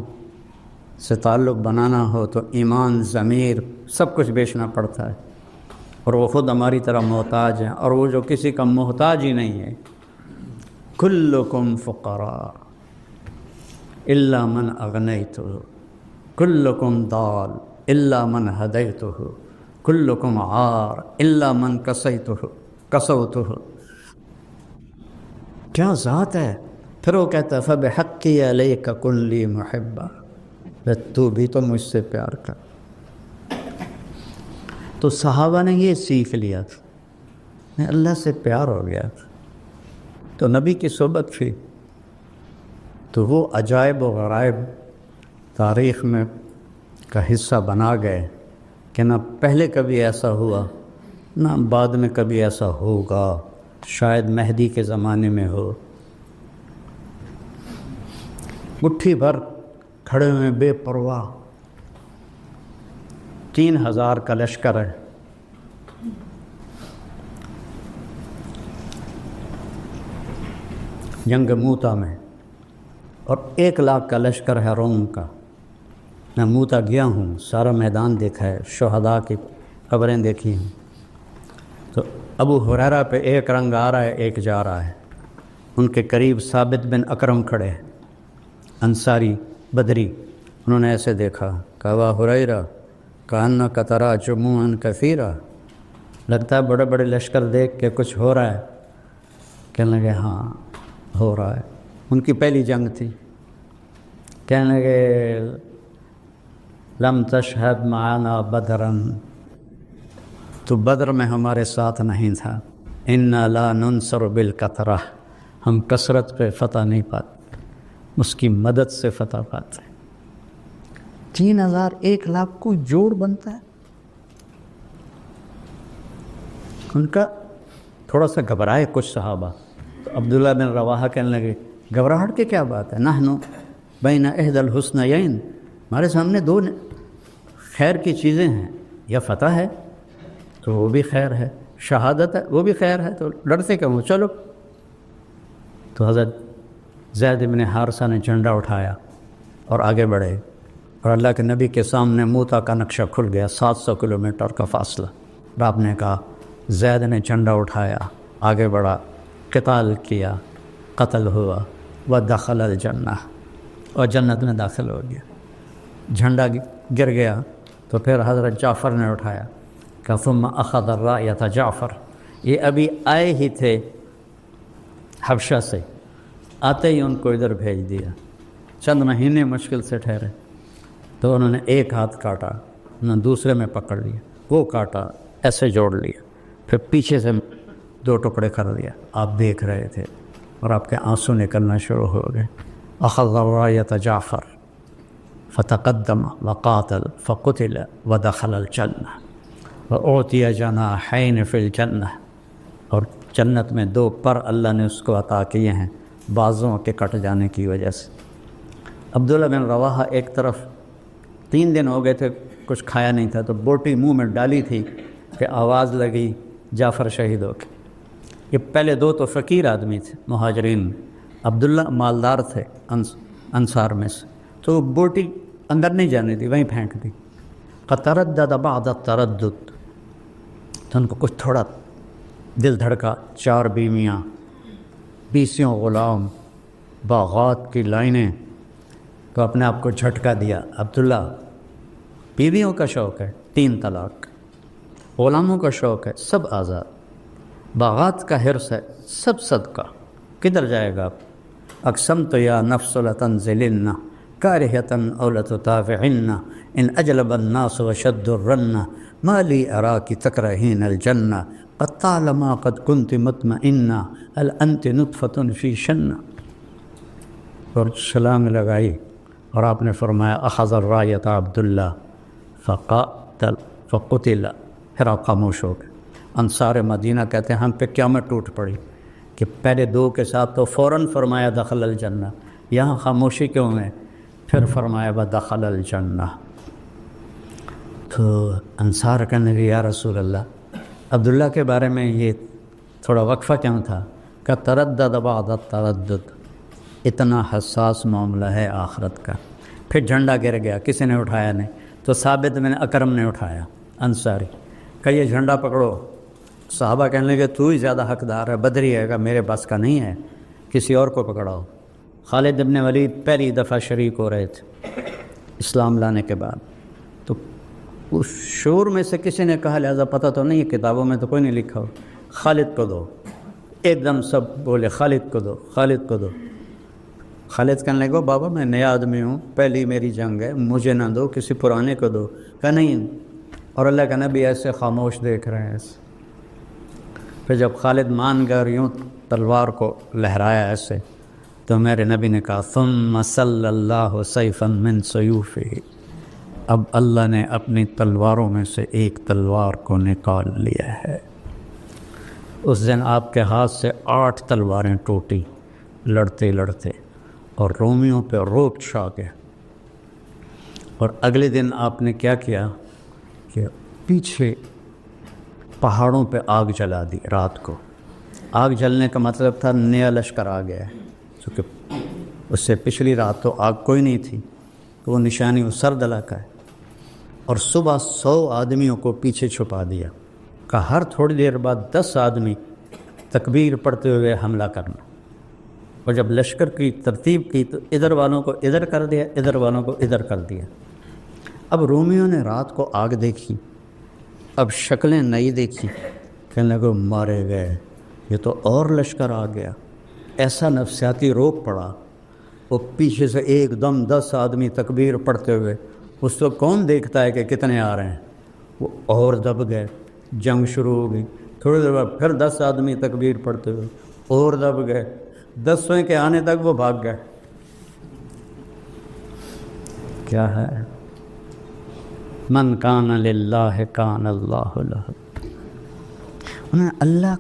A: سے تعلق بنانا ہو تو ایمان، ضمیر، سب کچھ بیچنا پڑتا ہے، اور وہ خود ہماری طرح محتاج ہیں، اور وہ جو کسی کا محتاج ہی نہیں ہے۔ کلکم فقراء الا من اغنیتہ، کلکم ضال الا من ہدیتہ، کلکم عار الا من کسوتہ۔ کیا ذات ہے۔ پھر وہ کہتا ہے فبحقی علیک کن لی محبا، تو بھی تو مجھ سے پیار کر۔ تو صحابہ نے یہ سیکھ لیا تھا، اللہ سے پیار ہو گیا تو نبی کی صحبت تھی، تو وہ عجائب و غرائب تاریخ میں کا حصہ بنا گئے کہ نہ پہلے کبھی ایسا ہوا، نہ بعد میں کبھی ایسا ہوگا، شاید مہدی کے زمانے میں ہو۔ مٹھی بھر کھڑے ہوئے بے پرواہ، 3000 کا لشکر ہے، جنگ موتا میں، اور 1 لاکھ کا لشکر ہے روم کا۔ میں موتا گیا ہوں، سارا میدان دیکھا ہے، شہداء کی قبریں دیکھی ہیں۔ تو ابو ہریرہ پہ ایک رنگ آ رہا ہے، ایک جا رہا ہے، ان کے قریب ثابت بن اکرم کھڑے ہیں، انصاری بدری، انہوں نے ایسے دیکھا، کہا ابا ہریرہ کأنک تری جموعا کثیرا، لگتا ہے بڑے بڑے لشکر دیکھ کے کچھ ہو رہا ہے، کہنے لگے ہاں ہو رہا ہے۔ ان کی پہلی جنگ تھی، کہنے لگے لم تشہد معنا بدرن، تو بدر میں ہمارے ساتھ نہیں تھا، انا لا ننصر بالکثرہ، ہم کثرت پہ فتح نہیں پاتے، اس کی مدد سے فتح پاتے ہیں۔ 3000 1 لاکھ کو جوڑ بنتا ہے۔ ان کا تھوڑا سا گھبرائے کچھ صحابہ، تو عبداللہ بن رواحہ کہنے لگے گھبراہٹ کی کیا بات ہے، نحن بین احد الحسنیین، ہمارے سامنے 2 خیر کی چیزیں ہیں، یا فتح ہے تو وہ بھی خیر ہے، شہادت ہے وہ بھی خیر ہے، تو ڈرتے کیوں، چلو۔ تو حضرت زید بن حارثہ نے جھنڈا اٹھایا اور آگے بڑھے، اور اللہ کے نبی کے سامنے موتا کا نقشہ کھل گیا، 700 کلومیٹر کا فاصلہ۔ اور آپ نے کہا، زید نے جھنڈا اٹھایا، آگے بڑھا، قتال کیا، قتل ہوا، ودخل الجنہ، اور جنت میں داخل ہو گیا۔ جھنڈا گر گیا تو پھر حضرت جعفر نے اٹھایا کہ ثم اخذ الرایۃ جعفر، یہ ابھی آئے ہی تھے حبشہ سے، آتے ہی ان کو ادھر بھیج دیا، چند مہینے مشکل سے ٹھہرے، تو انہوں نے ایک ہاتھ کاٹا، انہوں نے دوسرے میں پکڑ لیا، وہ کاٹا، ایسے جوڑ لیا، پھر پیچھے سے 2 ٹکڑے کر دیا، آپ دیکھ رہے تھے اور آپ کے آنسو نکلنا شروع ہو گئے۔ اخذ الرایۃ جعفر فتقدم وقاتل فقتل ودخل الجنہ واعطی جناحین فی الجنہ، اور جنت میں 2 پر اللہ نے اس کو عطا کیے ہیں بازوں کے کٹ جانے کی وجہ سے۔ عبداللہ بن رواحہ ایک طرف 3 دن ہو گئے تھے کچھ کھایا نہیں تھا، تو بوٹی منہ میں ڈالی تھی کہ آواز لگی جعفر شہید ہو کے۔ یہ پہلے 2 تو فقیر آدمی تھے مہاجرین، عبداللہ مالدار تھے انصار میں سے، تو بوٹی اندر نہیں جانے دی، وہیں پھینک دی۔ قد تردد بعد التردد، تو ان کو کچھ تھوڑا دل دھڑکا، 4 بیویاں، 20 غلام، باغات کی لائنیں، تو اپنے آپ کو جھٹکا دیا۔ عبداللہ بیویوں کا شوق ہے 3 طلاق، غلاموں کا شوق ہے سب آزاد، باغات کا حرص ہے سب صدقہ، کدھر جائے گا آپ؟ اقسمت یا نفس لتنزلن کارہۃ او لتطاوعن ان اجلب الناس وشد الرن ما لی اراک تکرہین الجنہ قد طالما قد کنت مطمئنہ هل انت نطفۃ فی شنہ، اور سلام لگائی، اور آپ نے فرمایا اخذ الرایۃ عبداللہ فقتل، پھر آپ خاموش ہو گئے۔ انصار مدینہ کہتے ہیں ہم پہ قیامت ٹوٹ پڑی کہ پہلے 2 کے ساتھ تو فوراً فرمایا دخل الجنہ، یہاں خاموشی کیوں ہے؟ پھر فرمایا دخل الجنہ۔ تو انصار کہنے لگے یا رسول اللہ، عبداللہ کے بارے میں یہ تھوڑا وقفہ کیوں تھا؟ کہ تردد بعد التردد، اتنا حساس معاملہ ہے آخرت کا۔ پھر جھنڈا گر گیا، کسی نے اٹھایا نہیں، تو ثابت بن اکرم نے اٹھایا، انصاری، کہ یہ جھنڈا پکڑو۔ صحابہ کہنے لگے تو ہی زیادہ حقدار ہے، بدری ہے، کہ میرے بس کا نہیں ہے، کسی اور کو پکڑاؤ۔ خالد بن ولید پہلی دفعہ شریک ہو رہے تھے اسلام لانے کے بعد، تو اس شور میں سے کسی نے کہا، لہذا پتہ تو نہیں ہے، کتابوں میں تو کوئی نہیں لکھا ہو، خالد کو دو۔ ایک دم سب بولے خالد کو دو، خالد کو دو۔ خالد کہنے لگے بابا میں نیا آدمی ہوں، پہلی میری جنگ ہے، مجھے نہ دو، کسی پرانے کو دو۔ کہا نہیں، اور اللہ کا نبی ایسے خاموش دیکھ رہے ہیں ایسے۔ پھر جب خالد مان گئے اور یوں تلوار کو لہرایا ایسے، تو میرے نبی نے کہا ثم صلی اللہ سیفا من سیوفہ، اب اللہ نے اپنی تلواروں میں سے ایک تلوار کو نکال لیا ہے۔ اس دن آپ کے ہاتھ سے 8 تلواریں ٹوٹی لڑتے لڑتے، اور رومیوں پہ روب چھا گیا۔ اور اگلے دن آپ نے کیا کیا کہ پیچھے پہاڑوں پہ آگ جلا دی رات کو۔ آگ جلنے کا مطلب تھا نیا لشکر آ گیا ہے، چونکہ اس سے پچھلی رات تو آگ کوئی نہیں تھی، تو وہ نشانی وہ سرد علاقہ ہے۔ اور صبح 100 آدمیوں کو پیچھے چھپا دیا، کہ ہر تھوڑی دیر بعد 10 آدمی تکبیر پڑھتے ہوئے حملہ کرنا۔ اور جب لشکر کی ترتیب کی تو ادھر والوں کو ادھر کر دیا، ادھر والوں کو ادھر کر دیا۔ اب رومیوں نے رات کو آگ دیکھی اب شکلیں نہیں دیکھی، کہنے لگے مارے گئے، یہ تو اور لشکر آ گیا۔ ایسا نفسیاتی روک پڑا، وہ پیچھے سے ایک دم 10 آدمی تکبیر پڑھتے ہوئے، اس کو کون دیکھتا ہے کہ کتنے آ رہے ہیں، وہ اور دب گئے، جنگ شروع ہو گئی۔ تھوڑی دیر بعد پھر 10 آدمی تکبیر پڑھتے ہوئے اور دب گئے، 10ویں کے آنے تک وہ بھاگ گئے۔ کیا ہے؟ من کان للہ کان اللہ لہ، انہوں نے اللہ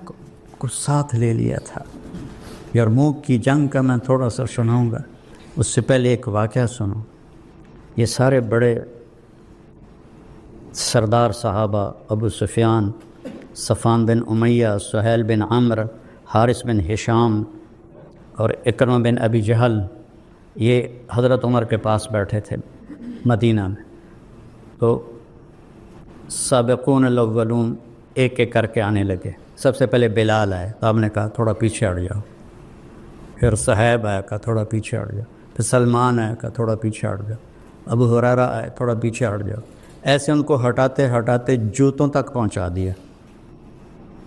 A: کو ساتھ لے لیا تھا۔ یرموک کی جنگ کا میں تھوڑا سا سناؤں گا، اس سے پہلے ایک واقعہ سنو۔ یہ سارے بڑے سردار صحابہ، ابو سفیان، صفوان بن امیہ، سہیل بن عمرو، حارث بن ہشام اور اکرمہ بن ابی جہل، یہ حضرت عمر کے پاس بیٹھے تھے مدینہ میں۔ تو سابقون الاولون ایک ایک کر کے آنے لگے۔ سب سے پہلے بلال آئے تو آپ نے کہا تھوڑا پیچھے ہٹ جاؤ، پھر صہیب آیا، کہا تھوڑا پیچھے ہٹ جاؤ، پھر سلمان آیا، کہا تھوڑا پیچھے ہٹ جاؤ، ابو ہریرہ آئے، تھوڑا پیچھے ہٹ جاؤ۔ ایسے ان کو ہٹاتے ہٹاتے جوتوں تک پہنچا دیا،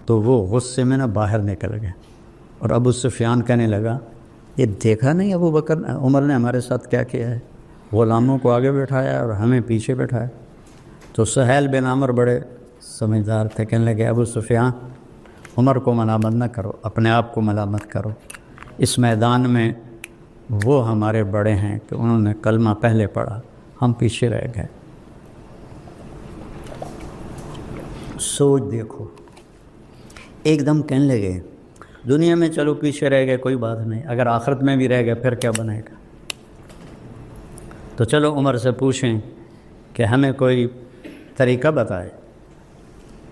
A: تو وہ غصے میں نہ باہر نکل گئے۔ اور ابو سفیان کہنے لگا یہ دیکھا نہیں ابو بکر عمر نے ہمارے ساتھ کیا کیا ہے، غلاموں کو آگے بٹھایا اور ہمیں پیچھے بٹھایا۔ تو سہیل بن عمرو بڑے سمجھدار تھے، کہنے لگے ابو سفیان عمر کو ملامت نہ کرو، اپنے آپ کو ملامت کرو، اس میدان میں وہ ہمارے بڑے ہیں کہ انہوں نے کلمہ پہلے پڑھا، ہم پیچھے رہ گئے۔ سوچ دیکھو، ایک دم کہنے لگے دنیا میں چلو پیچھے رہ گئے کوئی بات نہیں، اگر آخرت میں بھی رہ گئے پھر کیا بنے گا؟ تو چلو عمر سے پوچھیں کہ ہمیں کوئی طریقہ بتائے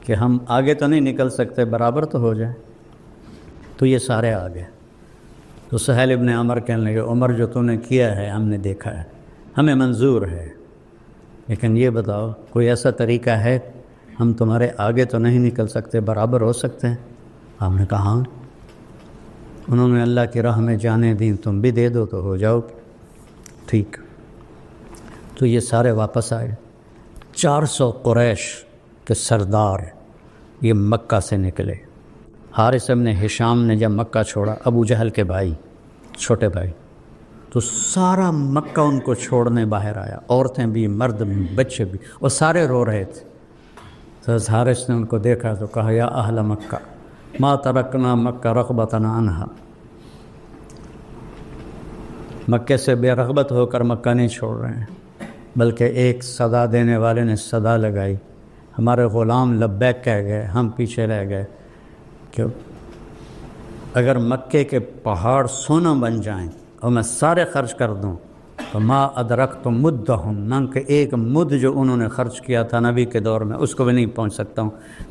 A: کہ ہم آگے تو نہیں نکل سکتے، برابر تو ہو جائے۔ تو یہ سارے آ گئے۔ تو سہیل ابن عمر کہنے لگے عمر جو تو نے کیا ہے ہم نے دیکھا ہے، ہمیں منظور ہے، لیکن یہ بتاؤ کوئی ایسا طریقہ ہے ہم تمہارے آگے تو نہیں نکل سکتے، برابر ہو سکتے ہیں؟ آپ نے کہا ہاں۔ انہوں نے اللہ کی راہ میں جانے دیں، تم بھی دے دو تو ہو جاؤ گے۔ ٹھیک۔ تو یہ سارے واپس آئے، 400 قریش کے سردار یہ مکہ سے نکلے۔ حارث بن ہشام نے جب مکہ چھوڑا، ابو جہل کے بھائی، چھوٹے بھائی، تو سارا مکہ ان کو چھوڑنے باہر آیا، عورتیں بھی، مرد بھی، بچے بھی، اور سارے رو رہے تھے۔ تو حارث نے ان کو دیکھا تو کہا یا اہل مکہ ما ترکنا مکہ رغبتنا عنہا، مکے سے بے رغبت ہو کر مکہ نہیں چھوڑ رہے ہیں، بلکہ ایک صدا دینے والے نے صدا لگائی، ہمارے غلام لبیک کہہ گئے، ہم پیچھے رہ گئے۔ کہ اگر مکے کے پہاڑ سونا بن جائیں اور میں سارے خرچ کر دوں تو ما ادرکت مدہم، نہ کہ ایک مد جو انہوں نے خرچ کیا تھا نبی کے دور میں اس کو بھی نہیں پہنچ سکتا ہوں،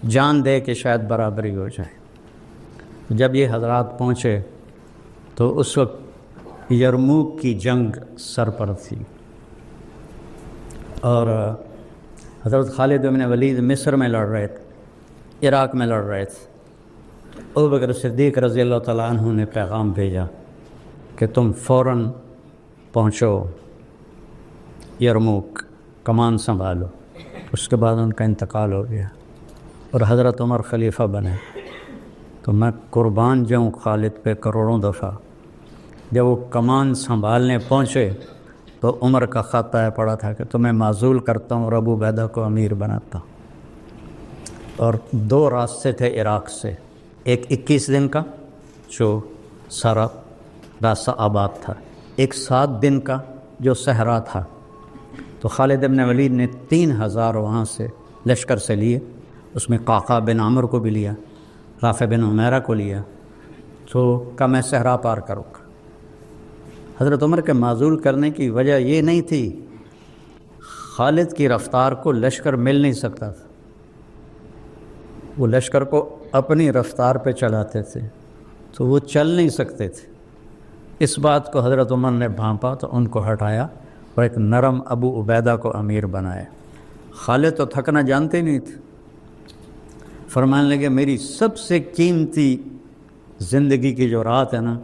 A: جان دے کہ شاید برابری ہو جائے۔ جب یہ حضرات پہنچے تو اس وقت یرموک کی جنگ سر پر تھی، اور حضرت خالد بن ولید مصر میں لڑ رہے تھے، عراق میں لڑ رہے تھے۔ ابو بکر صدیق رضی اللہ تعالیٰ عنہ نے پیغام بھیجا کہ تم فوراً پہنچو یرموک، کمان سنبھالو۔ اس کے بعد ان کا انتقال ہو گیا اور حضرت عمر خلیفہ بنے۔ تو میں قربان جاؤں خالد پہ کروڑوں دفعہ، جب وہ کمان سنبھالنے پہنچے تو عمر کا خط آیا پڑا تھا کہ تمہیں معزول کرتا ہوں اور ابو عبیدہ کو امیر بناتا ہوں۔ اور 2 راستے تھے عراق سے، ایک 21 دن کا جو سارا راستہ آباد تھا، ایک 7 دن کا جو صحرا تھا۔ تو خالد بن ولید نے 3000 وہاں سے لشکر سے لیے، اس میں قعقاع بن عمرو کو بھی لیا، رافع بن عمیرہ کو لیا، تو کہ میں صحرا پار کروں گا۔ حضرت عمر کے معزول کرنے کی وجہ یہ نہیں تھی، خالد کی رفتار کو لشکر مل نہیں سکتا تھا، وہ لشکر کو اپنی رفتار پہ چلاتے تھے تو وہ چل نہیں سکتے تھے۔ اس بات کو حضرت عمر نے بھانپا تو ان کو ہٹایا اور ایک نرم ابو عبیدہ کو امیر بنایا۔ خالد تو تھکنا جانتے نہیں تھے، فرمانے لگے میری سب سے قیمتی زندگی کی جو رات ہے نا،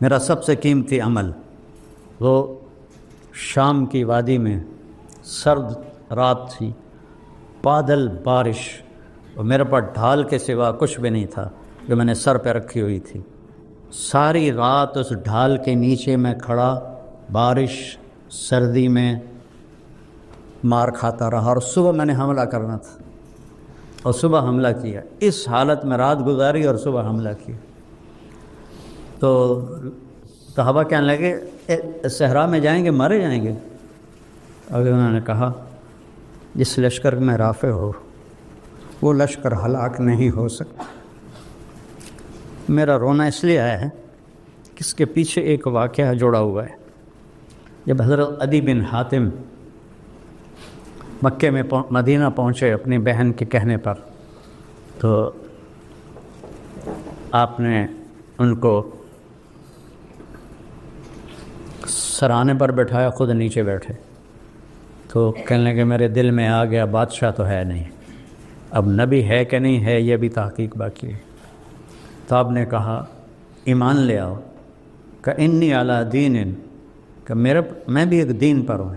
A: میرا سب سے قیمتی عمل وہ شام کی وادی میں سرد رات تھی، بادل بارش، اور میرے پاس ڈھال کے سوا کچھ بھی نہیں تھا جو میں نے سر پہ رکھی ہوئی تھی۔ ساری رات اس ڈھال کے نیچے میں کھڑا، بارش سردی میں مار کھاتا رہا، اور صبح میں نے حملہ کرنا تھا اور صبح حملہ کیا۔ اس حالت میں رات گزاری اور صبح حملہ کیا۔ تو صحابہ کہنے لگے صحرا میں جائیں گے، مارے جائیں گے؟ اگر انہوں نے کہا جس لشکر میں رافع ہو وہ لشکر ہلاک نہیں ہو سکتا۔ میرا رونا اس لیے آیا ہے کہ اس کے پیچھے ایک واقعہ جوڑا ہوا ہے۔ جب حضرت عدی بن حاتم مکے میں مدینہ پہنچے اپنی بہن کے کہنے پر، تو آپ نے ان کو سرانے پر بٹھایا، خود نیچے بیٹھے۔ تو کہنے لگے میرے دل میں آ گیا بادشاہ تو ہے نہیں، اب نبی ہے کہ نہیں ہے یہ بھی تحقیق باقی ہے۔ تو آپ نے کہا ایمان لے آؤ، کہ انی علی دین، کہ میں بھی ایک دین پر ہوں،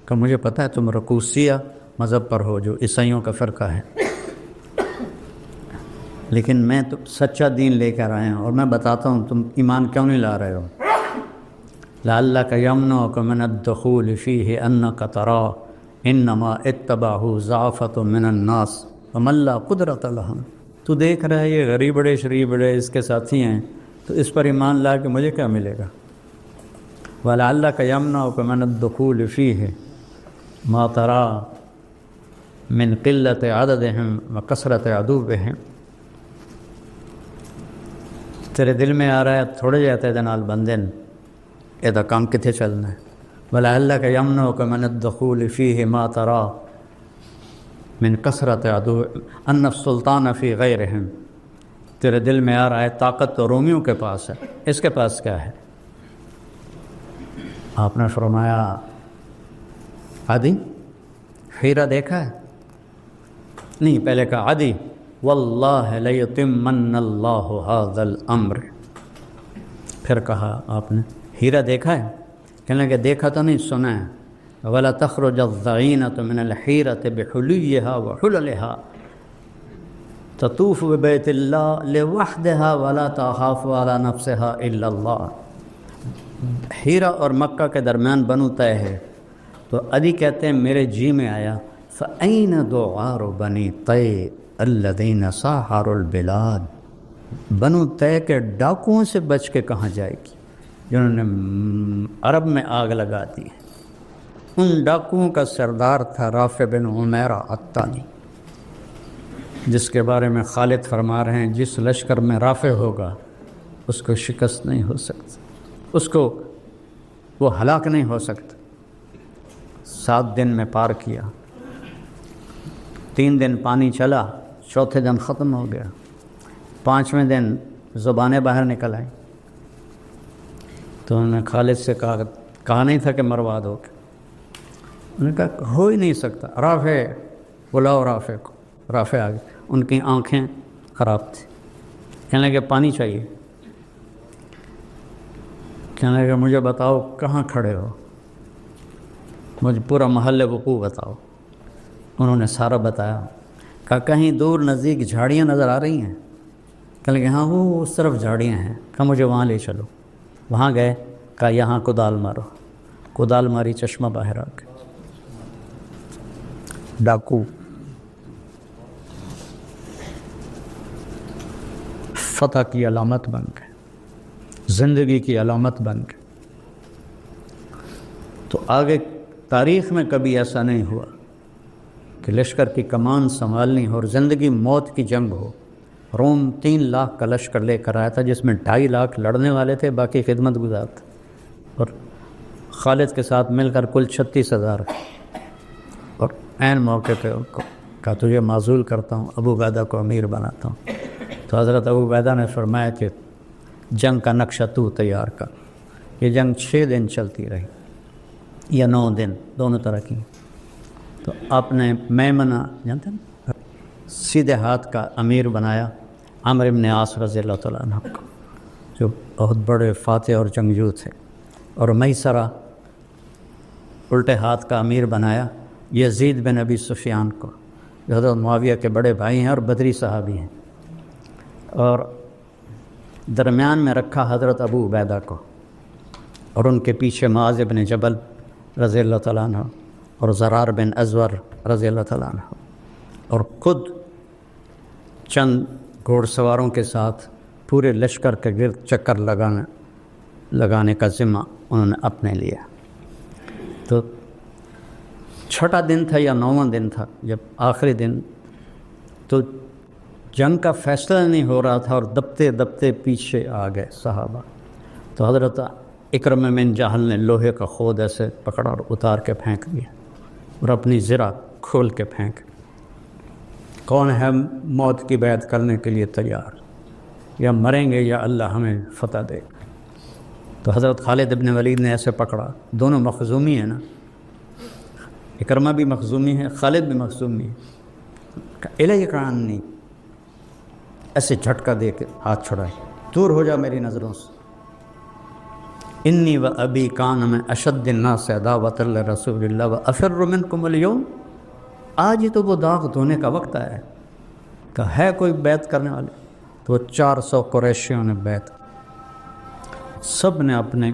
A: کہ مجھے پتہ ہے تم رکوسیہ مذہب پر ہو جو عیسائیوں کا فرقہ ہے، لیکن میں تو سچا دین لے کر آیا ہوں، اور میں بتاتا ہوں تم ایمان کیوں نہیں لا رہے ہو۔ لعلک یمنعک من الدخول فیہ انک تری انما اتبعہ ضعفۃ من الناس ومن لا قدرۃ لہم۔ تو دیکھ رہا ہے یہ غریب بڑے شریف بڑے اس کے ساتھی ہیں، تو اس پر ایمان لا کے مجھے کیا ملے گا؟ وَلَعَلَّكَ يَمْنَعُكَ مِنَ الدُّخُولِ فِيهِ مَا تَرَى مِنْ قِلَّةِ عَدَدِهِمْ وَكَثْرَةِ عَدُوِّهِمْ۔ تیرے دل میں آ رہا ہے تھوڑے جاتے دے نال بندن یہ تو کام کتنے چلنا ہے۔ وَلَعَلَّكَ يَمْنَعُكَ مِنَ الدُّخُولِ فِيهِ مَا تَرَى مِنْ كَثْرَةِ عَدُوِّهِمْ أَنَّ السُّلْطَانَ فِي غَيْرِهِمْ۔ تیرے دل میں آ رہا ہے طاقت تو رومیوں کے پاس ہے، اس کے پاس کیا ہے؟ آپ نے فرمایا عدی ہیرا دیکھا ہے؟ نہیں، پہلے کہا عدی واللہ لیتمن اللہ ھذا الامر، پھر کہا آپ نے ہیرا دیکھا ہے؟ کہنے لگے دیکھا تو نہیں، سنا ہے۔ ولا تخرج الضعینۃ من الحیرۃ بحلیھا وحللھا تطوف ببیت اللہ لوحدھا ولا تخاف علی نفسھا الا اللہ۔ ہیرا اور مکہ کے درمیان بنو طے ہے، تو عدی کہتے ہیں میرے جی میں آیا فَأَيْنَ دُعَارُ بَنِي طَيْ الَّذِينَ سَاحَرُوا الْبِلَادِ۔ بنو طے کے ڈاکوؤں سے بچ کے کہاں جائے گی جنہوں نے عرب میں آگ لگا دی ہے۔ ان ڈاکوؤں کا سردار تھا رافع بن عمیرہ الطانی، جس کے بارے میں خالد فرما رہے ہیں جس لشکر میں رافع ہوگا اس کو شکست نہیں ہو سکتی، اس کو وہ ہلاک نہیں ہو سکتا۔ 7 دن میں پار کیا، 3 دن پانی چلا، چوتھے دن ختم ہو گیا، 5ویں دن زبانیں باہر نکل آئیں۔ تو انہوں نے خالد سے کہا نہیں تھا کہ مروا دو گے، انہوں نے کہا ہو ہی نہیں سکتا، رافع بلاؤ رافع کو۔ رافع آ گئے، ان کی آنکھیں خراب تھیں، کہنے لگے پانی چاہیے۔ کہنے لگے مجھے بتاؤ کہاں کھڑے ہو، مجھے پورا محل وقوع بتاؤ۔ انہوں نے سارا بتایا، کہا کہیں دور نزدیک جھاڑیاں نظر آ رہی ہیں؟ کہنے لگے ہاں وہ اس طرف جھاڑیاں ہیں۔ کہا مجھے وہاں لے چلو۔ وہاں گئے، کہا یہاں کدال مارو۔ کدال ماری، چشمہ باہر آ گیا۔ ڈاکو فتح کی علامت بن گئے، زندگی کی علامت بن گئے۔ تو آگے تاریخ میں کبھی ایسا نہیں ہوا کہ لشکر کی کمان سنبھالنی ہو اور زندگی موت کی جنگ ہو۔ روم 3 لاکھ کا لشکر لے کر آیا تھا، جس میں 2.5 لاکھ لڑنے والے تھے، باقی خدمت گزار تھے، اور خالد کے ساتھ مل کر کل 36,000۔ اور عین موقع پہ کہا تجھے معزول کرتا ہوں، ابو عبیدہ کو امیر بناتا ہوں۔ تو حضرت ابو عبیدہ نے فرمایا کہ جنگ کا نقشہ تو تیار کر۔ یہ جنگ 6 دن چلتی رہی یا 9 دن، دونوں طرح کی۔ تو آپ نے میمنہ جانتے ہیں سیدھے ہاتھ کا امیر بنایا عمرو بن عاص رضی اللہ تعالیٰ عنہ کو، جو بہت بڑے فاتح اور جنگجو تھے، اور میسرہ الٹے ہاتھ کا امیر بنایا یزید بن ابی سفیان کو، جو حضرت معاویہ کے بڑے بھائی ہیں اور بدری صحابی ہیں، اور درمیان میں رکھا حضرت ابو عبیدہ کو، اور ان کے پیچھے معاذ بن جبل رضی اللہ تعالیٰ عنہ اور زرار بن ازور رضی اللہ تعالیٰ عنہ، اور خود چند گھوڑ سواروں کے ساتھ پورے لشکر کے گرد چکر لگانے کا ذمہ انہوں نے اپنے لیا۔ تو چھٹا دن تھا یا 9واں دن تھا، جب آخری دن، تو جنگ کا فیصلہ نہیں ہو رہا تھا اور دبتے دبتے پیچھے آ گئے صحابہ۔ تو حضرت اکرمہ بن جہل نے لوہے کا خود ایسے پکڑا اور اتار کے پھینک دیا اور اپنی زرہ کھول کے پھینک۔ کون ہے موت کی بیعت کرنے کے لیے تیار؟ یا مریں گے یا اللہ ہمیں فتح دے گا۔ تو حضرت خالد بن ولید نے ایسے پکڑا، دونوں مخزومی ہیں نا، اکرمہ بھی مخزومی ہے، خالد بھی مخزومی ہے، الیک عنی، ایسے جھٹکا دے کے ہاتھ چھڑائے، دور ہو جا میری نظروں سے، انی و ابی کان میں اشد الناس عداوۃ لرسول اللہ و افر منکم اليوم، آج ہی تو وہ داغ دھونے کا وقت آیا ہے کہ ہے کوئی بیعت کرنے والے؟ تو 400 قریشیوں نے بیعت، سب نے اپنے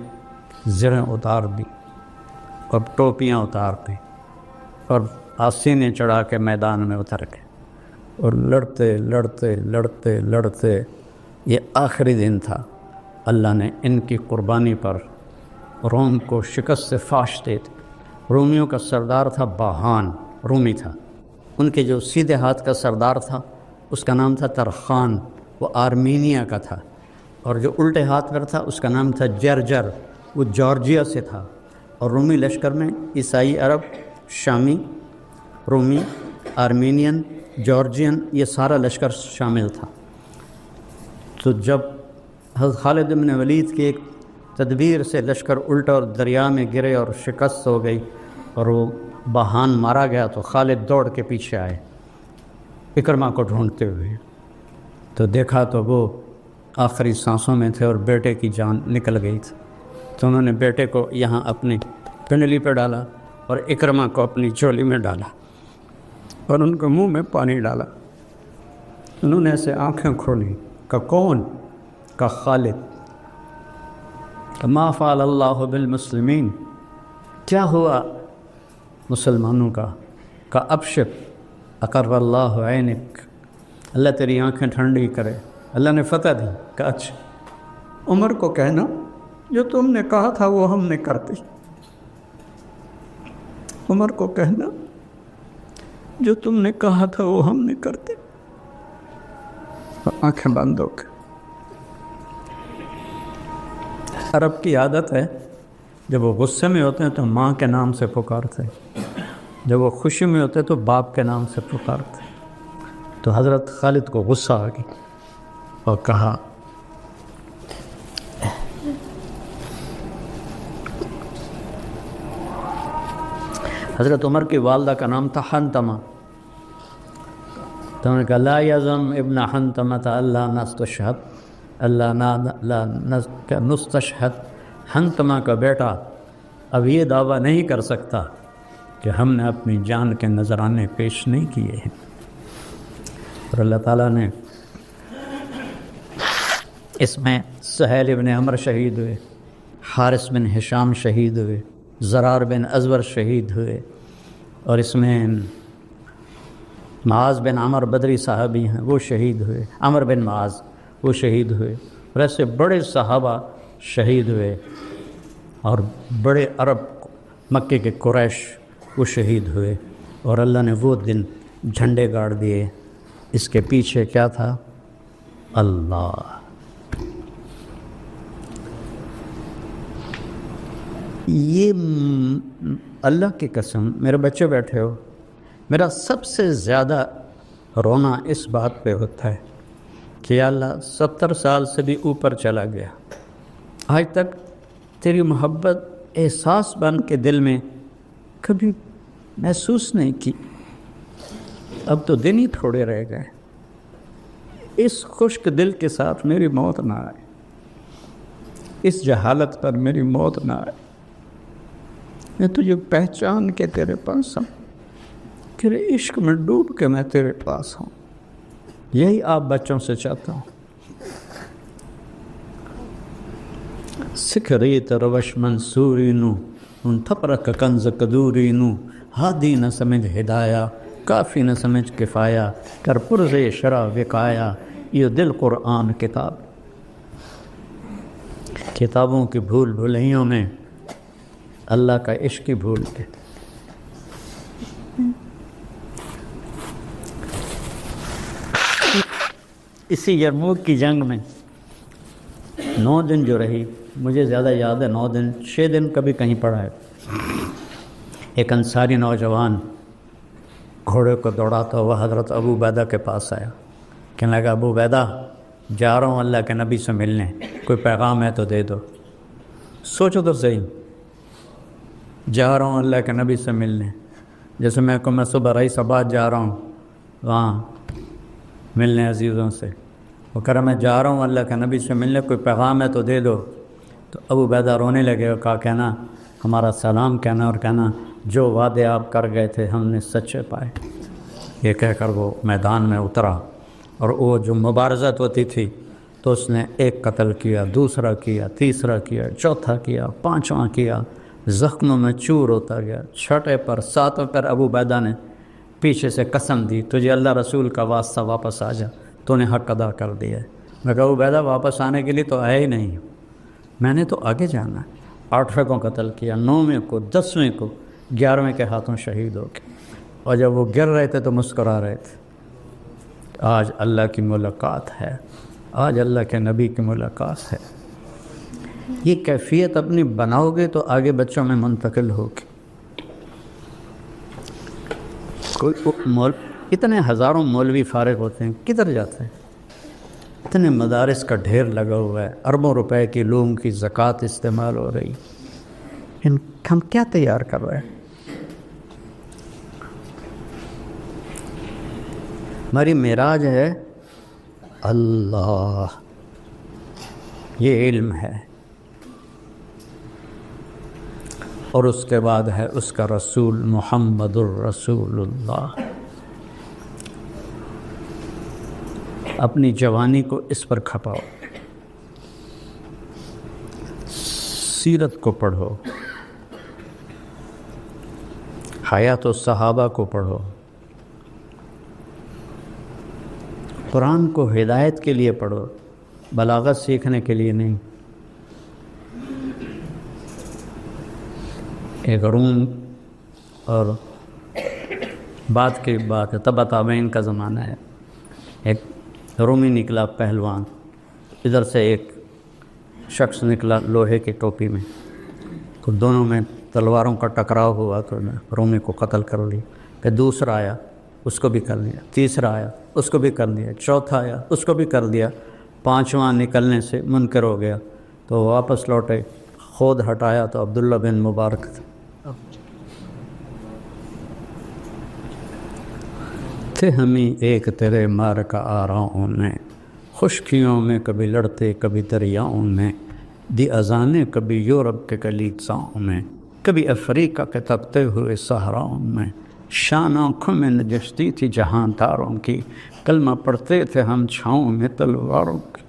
A: زریں اتار دی اور ٹوپیاں اتار دی اور آسینے چڑھا کے میدان میں اتر گئے، اور لڑتے لڑتے لڑتے لڑتے یہ آخری دن تھا، اللہ نے ان کی قربانی پر روم کو شکست سے فاش دے دی۔ رومیوں کا سردار تھا باہان، رومی تھا، ان کے جو سیدھے ہاتھ کا سردار تھا اس کا نام تھا ترخان، وہ آرمینیا کا تھا، اور جو الٹے ہاتھ پر تھا اس کا نام تھا جرجر، وہ جارجیا سے تھا۔ اور رومی لشکر میں عیسائی عرب، شامی، رومی، آرمینین، جارجین، یہ سارا لشکر شامل تھا۔ تو جب حضرت خالد بن ولید کی ایک تدبیر سے لشکر الٹا اور دریا میں گرے اور شکست ہو گئی اور وہ باہان مارا گیا، تو خالد دوڑ کے پیچھے آئے اکرمہ کو ڈھونڈتے ہوئے، تو دیکھا تو وہ آخری سانسوں میں تھے اور بیٹے کی جان نکل گئی تھی۔ تو انہوں نے بیٹے کو یہاں اپنی پنڈلی پہ ڈالا اور اکرمہ کو اپنی چولی میں ڈالا اور ان کے منہ میں پانی ڈالا۔ انہوں نے ایسے آنکھیں کھولی کہ کون؟ کہ خالد۔ کہ ما فعل اللہ بالمسلمین، کیا ہوا مسلمانوں کا؟ کہ ابشر اقر اللہ عینک، اللہ تیری آنکھیں ٹھنڈی کرے، اللہ نے فتح دی۔ کہ اچھا، عمر کو کہنا جو تم نے کہا تھا وہ ہم نے کر دی، عمر کو کہنا جو تم نے کہا تھا وہ ہم نے کر دی۔ آنکھیں بند ہو کے، عرب کی عادت ہے جب وہ غصے میں ہوتے ہیں تو ماں کے نام سے پکارتے ہیں، جب وہ خوشی میں ہوتے تو باپ کے نام سے پکارتے۔ تو حضرت خالد کو غصہ آ گئی اور کہا حضرت عمر کی والدہ کا نام تھا حنتمہ، تو انہوں نے کہا لا یزم ابن حنتمہ اللہ نستشہد، اللہ نستشہد، حنتمہ کا بیٹا اب یہ دعویٰ نہیں کر سکتا کہ ہم نے اپنی جان کے نذرانے پیش نہیں کیے ہیں۔ اور اللہ تعالیٰ نے اس میں سہیل بن عمر شہید ہوئے، حارث بن ہشام شہید ہوئے، زرار بن ازور شہید ہوئے، اور اس میں معاذ بن عمر بدری صحابی ہیں وہ شہید ہوئے، عمر بن معاذ وہ شہید ہوئے، اور ایسے بڑے صحابہ شہید ہوئے، اور بڑے عرب مکے کے قریش وہ شہید ہوئے، اور اللہ نے وہ دن جھنڈے گاڑ دیے۔ اس کے پیچھے کیا تھا؟ اللہ۔ یہ اللہ کی قسم، میرے بچے بیٹھے ہو، میرا سب سے زیادہ رونا اس بات پہ ہوتا ہے کہ یا اللہ 70 سال سے بھی اوپر چلا گیا، آج تک تیری محبت احساس بن کے دل میں کبھی محسوس نہیں کی، اب تو دن ہی تھوڑے رہ گئے، اس خشک دل کے ساتھ میری موت نہ آئے، اس جہالت پر میری موت نہ آئے، میں تجھے پہچان کے تیرے پاس ہوں، تیرے عشق میں ڈوب کے میں تیرے پاس ہوں. یہی آپ بچوں سے چاہتا ہوں. سکھری تروش منصوری نو ان تھپرک کنز قدوری نو ہادی نہ سمجھ ہدایا کافی نہ سمجھ کفایا کر پرز شرع وقایا یہ دل قرآن کتاب. کتابوں کی بھول بھلائیوں میں اللہ کا عشق ہی بھول کے. اسی یرموک کی جنگ میں 9 دن جو رہی، مجھے زیادہ یاد ہے 9 دن 6 دن کبھی کہیں پڑا ہے. ایک انصاری نوجوان گھوڑے کو دوڑاتا ہوا حضرت ابو عبیدہ کے پاس آیا. کہنے لگا ابو عبیدہ جا رہا ہوں اللہ کے نبی سے ملنے، کوئی پیغام ہے تو دے دو. سوچو تو صحیح، جا رہا ہوں اللہ کے نبی سے ملنے. جیسے میں صبح رئیس آباد جا رہا ہوں وہاں ملنے عزیزوں سے، وہ کہہ رہا میں جا رہا ہوں اللہ کے نبی سے ملنے، کوئی پیغام ہے تو دے دو. تو ابو عبیدہ رونے لگے اور کہا کہنا ہمارا سلام کہنا اور کہنا جو وعدے آپ کر گئے تھے ہم نے سچے پائے. یہ کہہ کر وہ میدان میں اترا اور وہ جو مبارزت ہوتی تھی تو اس نے ایک قتل کیا، دوسرا کیا، تیسرا کیا، چوتھا کیا، پانچواں کیا. زخموں میں چور ہوتا گیا. چھٹے پر 7ویں پر ابو عبیدہ نے پیچھے سے قسم دی تجھے اللہ رسول کا واسطہ واپس آ جا، تو نے حق ادا کر دیا ہے. میں کہا ابو عبیدہ واپس آنے کے لیے تو آئے ہی نہیں، میں نے تو آگے جانا ہے. 8ویں کو قتل کیا، 9ویں کو، 10ویں کو، 11ویں کے ہاتھوں شہید ہو گئے. اور جب وہ گر رہے تھے تو مسکرا رہے تھے. آج اللہ کی ملاقات ہے، آج اللہ کے نبی کی ملاقات ہے. یہ کیفیت اپنی بناؤ گے تو آگے بچوں میں منتقل ہوگی. کوئی اتنے ہزاروں مولوی فارغ ہوتے ہیں، کدھر جاتے ہیں؟ اتنے مدارس کا ڈھیر لگا ہوا ہے، اربوں روپے کی لوگوں کی زکوٰۃ استعمال ہو رہی. ہم کیا تیار کر رہے ہیں؟ ہماری معراج ہے اللہ، یہ علم ہے، اور اس کے بعد ہے اس کا رسول محمد الرسول اللہ. اپنی جوانی کو اس پر کھپاؤ، سیرت کو پڑھو، حیات الصحابہ کو پڑھو، قرآن کو ہدایت کے لیے پڑھو، بلاغت سیکھنے کے لیے نہیں. ایک روم اور بات کی بات ہے، تبا تابعین کا زمانہ ہے. ایک رومی نکلا پہلوان، ادھر سے ایک شخص نکلا لوہے کی ٹوپی میں، تو دونوں میں تلواروں کا ٹکراؤ ہوا تو رومی کو قتل کر لی. پھر دوسرا آیا اس کو بھی کر دیا، تیسرا آیا اس کو بھی کر دیا، چوتھا آیا اس کو بھی کر دیا. 5واں نکلنے سے منکر ہو گیا تو واپس لوٹے، خود ہٹایا تو عبداللہ بن مبارک تھے. ہمیں ایک تیرے مار کا آراؤں میں، خشکیوں میں کبھی لڑتے کبھی دریاؤں میں، دی اذانیں کبھی یورپ کے کلیساؤں میں، کبھی افریقہ کے تپتے ہوئے صحراؤں میں. شان آنکھوں میں نجشتی تھی جہاں تاروں کی، کلمہ پڑھتے تھے ہم چھاؤں میں تلواروں کی.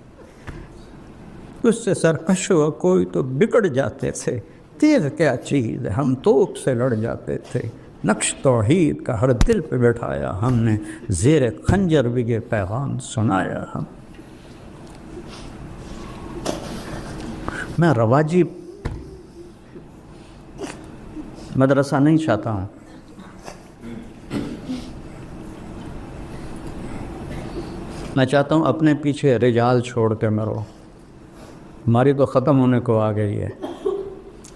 A: اس سے سرکش ہوا کوئی تو بگڑ جاتے تھے، تیر کیا چیز ہے ہم توپ سے لڑ جاتے تھے. نقش توحید کا ہر دل پہ بٹھایا ہم نے، زیر خنجر بھی یہ پیغام سنایا ہم. میں رواجی مدرسہ نہیں چاہتا ہوں. میں چاہتا ہوں اپنے پیچھے رجال چھوڑ کے مرو. ہماری تو ختم ہونے کو آ گئی ہے.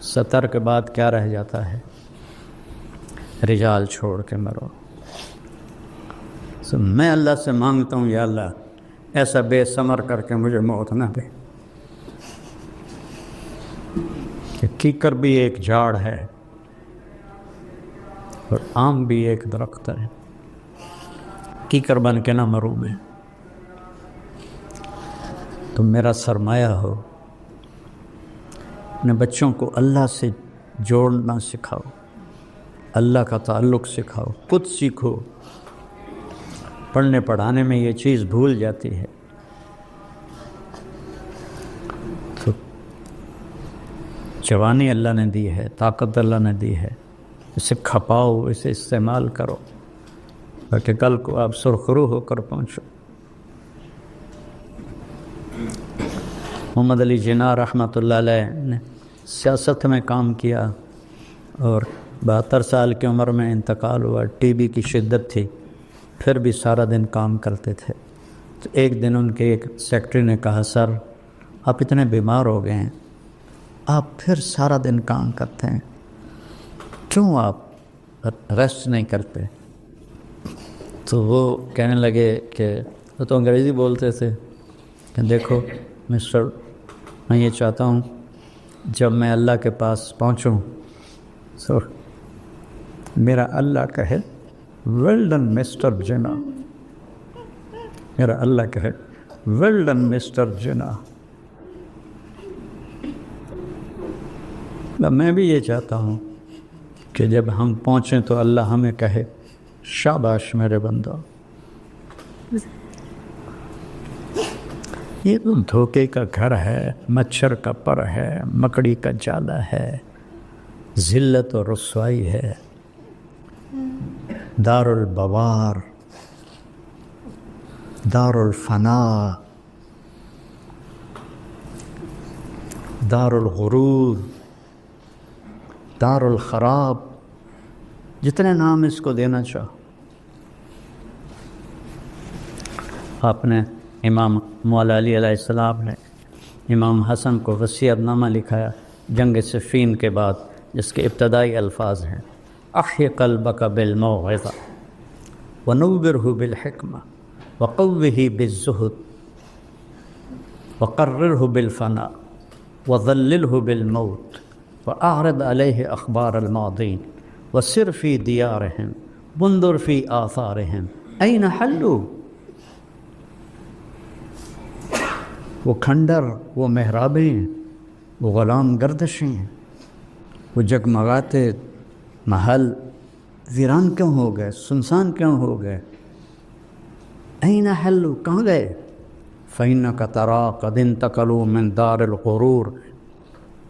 A: 70 کے بعد کیا رہ جاتا ہے؟ رجال چھوڑ کے مرو. میں اللہ سے مانگتا ہوں یا اللہ ایسا بے ثمر کر کے مجھے موت نہ دے. کہ کیکر بھی ایک جھاڑ ہے اور آم بھی ایک درخت ہے، کیکر بن کے نہ مروں میں. تم میرا سرمایہ ہو. اپنے بچوں کو اللہ سے جوڑنا سکھاؤ. اللہ کا تعلق سکھاؤ، خود سیکھو۔ پڑھنے پڑھانے میں یہ چیز بھول جاتی ہے۔ تو جوانی اللہ نے دی ہے، طاقت اللہ نے دی ہے، اسے کھپاؤ، اسے استعمال کرو تاکہ کل کو آپ سرخرو ہو کر پہنچو۔ محمد علی جناح رحمۃ اللہ علیہ نے سیاست میں کام کیا اور 72 سال کی عمر میں انتقال ہوا۔ ٹی بی کی شدت تھی، پھر بھی سارا دن کام کرتے تھے۔ تو ایک دن ان کے ایک سیکرٹری نے کہا، سر آپ اتنے بیمار ہو گئے ہیں، آپ پھر سارا دن کام کرتے ہیں، کیوں آپ ریسٹ نہیں کرتے؟ تو وہ کہنے لگے کہ وہ تو انگریزی بولتے تھے کہ دیکھو مسٹر، میں یہ چاہتا ہوں جب میں اللہ کے پاس پہنچوں تو میرا اللہ کہے ویل ڈن مسٹر جناح، میرا اللہ کہے ویل ڈن مسٹر جناح۔ میں بھی یہ چاہتا ہوں کہ جب ہم پہنچیں تو اللہ ہمیں کہے شاباش میرے بندہ۔ یہ تو دھوکے کا گھر ہے، مچھر کا پر ہے، مکڑی کا جالا ہے، ذلت و رسوائی ہے، دار البوار، دار الفنا، دار الغرور، دار الخراب، جتنے نام اس کو دینا چاہو۔ آپ نے امام مولا علی علیہ السلام نے امام حسن کو وصیت نامہ لکھایا جنگ صفین کے بعد، جس کے ابتدائی الفاظ ہیں، احی قلبک بالموعظہ ونورہ بالحکمہ وقوہ بالزہد وقررہ بالفنا وظللہ بالموت واعرض علیہ اخبار الماضین وسر فی دیارہم وانظر فی آثارہم این حلوا۔ وہ کھنڈر، وہ محرابیں، وہ غلام گردشیں، وہ جگمگاتے محل ویران کیوں ہو گئے، سنسان کیوں ہو گئے؟ این حلوا، کہاں گئے؟ فإنک تری قد انتقلوا من دار الغرور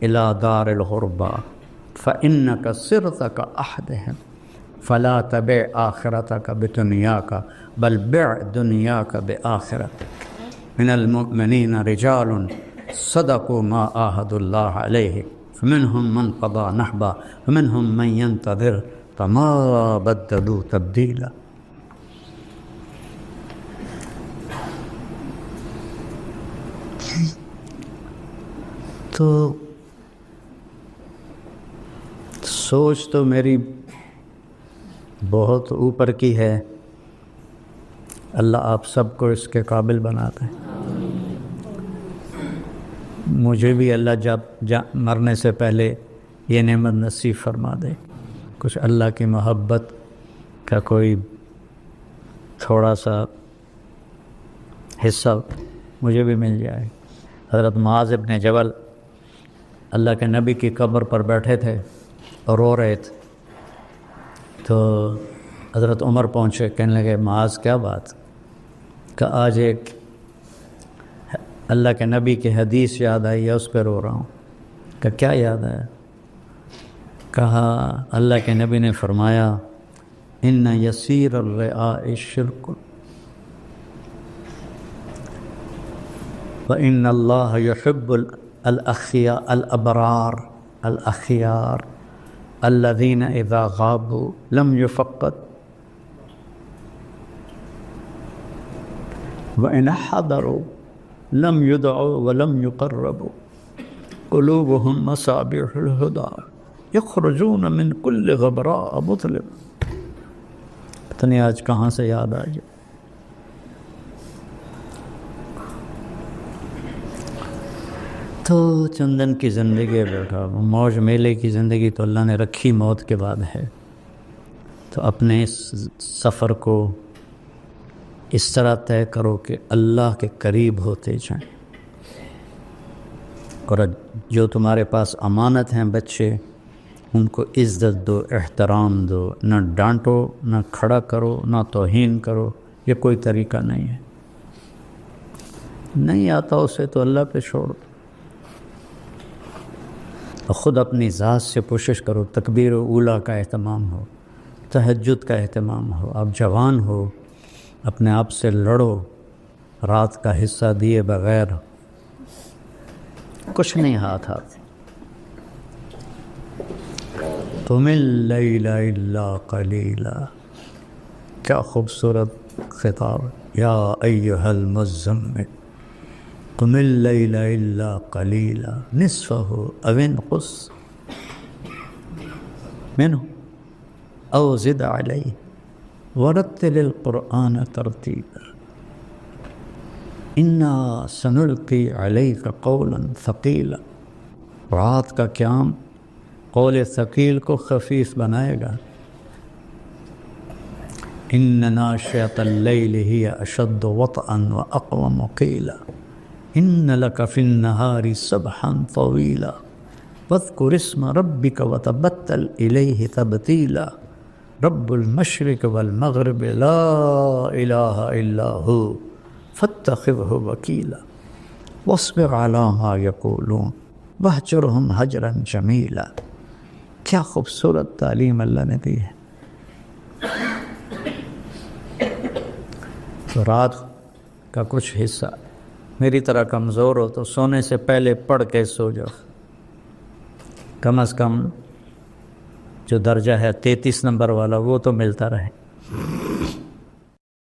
A: الى دار الغربہ فإنک صرت کأحدہم فلا تبع آخرتک بدنیاک بل بع دنیاک بآخرتک۔ من المؤمنین رجال صدقوا ما عاہدوا اللہ علیہ فمنہم من قضى نحبہ ومنہم من ينتظر فما بدلوا تبدیلا۔ تو سوچ تو میری بہت اوپر کی ہے، اللہ آپ سب کو اس کے قابل بناتا ہے۔ مجھے بھی اللہ جب مرنے سے پہلے یہ نعمت نصیب فرما دے، کچھ اللہ کی محبت کا کوئی تھوڑا سا حصہ مجھے بھی مل جائے۔ حضرت معاذ بن جبل اللہ کے نبی کی قبر پر بیٹھے تھے اور رو رہے تھے، تو حضرت عمر پہنچے، کہنے لگے معاذ کیا بات؟ کہ آج ایک اللہ کے نبی کی حدیث یاد آئی ہے، اس پہ رو رہا ہوں۔ کہ کیا یاد ہے؟ کہا اللہ کے نبی نے فرمایا ان یسیر الرعاء شرک وان اللہ یحب الاخیار الابرار الاخیار الذین اذا غابوا لم یفقد وان حضروا لم يدعوا ولم يقربوا قلوبهم مصابيح الهدى يخرجون من كل غبراء مظلم۔ پتہ نہیں آج کہاں سے یاد آ گیا۔ تو چندن کی زندگی بیٹھا، موج میلے کی زندگی تو اللہ نے رکھی موت کے بعد ہے، تو اپنے اس سفر کو اس طرح طے کرو کہ اللہ کے قریب ہوتے جائیں، اور جو تمہارے پاس امانت ہیں بچے ان کو عزت دو، احترام دو، نہ ڈانٹو، نہ کھڑا کرو، نہ توہین کرو، یہ کوئی طریقہ نہیں ہے۔ نہیں آتا اسے تو اللہ پہ چھوڑ دو، خود اپنی ذات سے کوشش کرو، تکبیر اولیٰ کا اہتمام ہو، تہجد کا اہتمام ہو، آپ جوان ہو، اپنے آپ سے لڑو، رات کا حصہ دیے بغیر کچھ نہیں ہاتھ قم اللیل الا قلیلا، کیا خوبصورت خطاب، یا ایہا المزمل قم اللیل الا قلیلا نصفہ او انقص منہ او زد علیہ ورتل القرآن ترتیلا انا سنلقی علیک قولا ثقیلا۔ رات کا قیام قول ثقیل کو خفیف بنائے گا۔ ان ناشئۃ اللیل ہی اشد وطئا واقوم قیلا ان لک فی النہار سبحا طویلا واذکر اسم ربک وتبتل الیہ تبتیلا رب المشرق والمغرب لا الہ الا ہو فاتخذہ وکیلا واصبر علی ما یقولون واہجرہم ہجرا جمیلا۔ کیا خوبصورت تعلیم اللہ نے دی ہے۔ تو رات کا کچھ حصہ میری طرح کمزور ہو تو سونے سے پہلے پڑھ کے سو جاؤ، کم از کم جو درجہ ہے 33 نمبر والا وہ تو ملتا رہے۔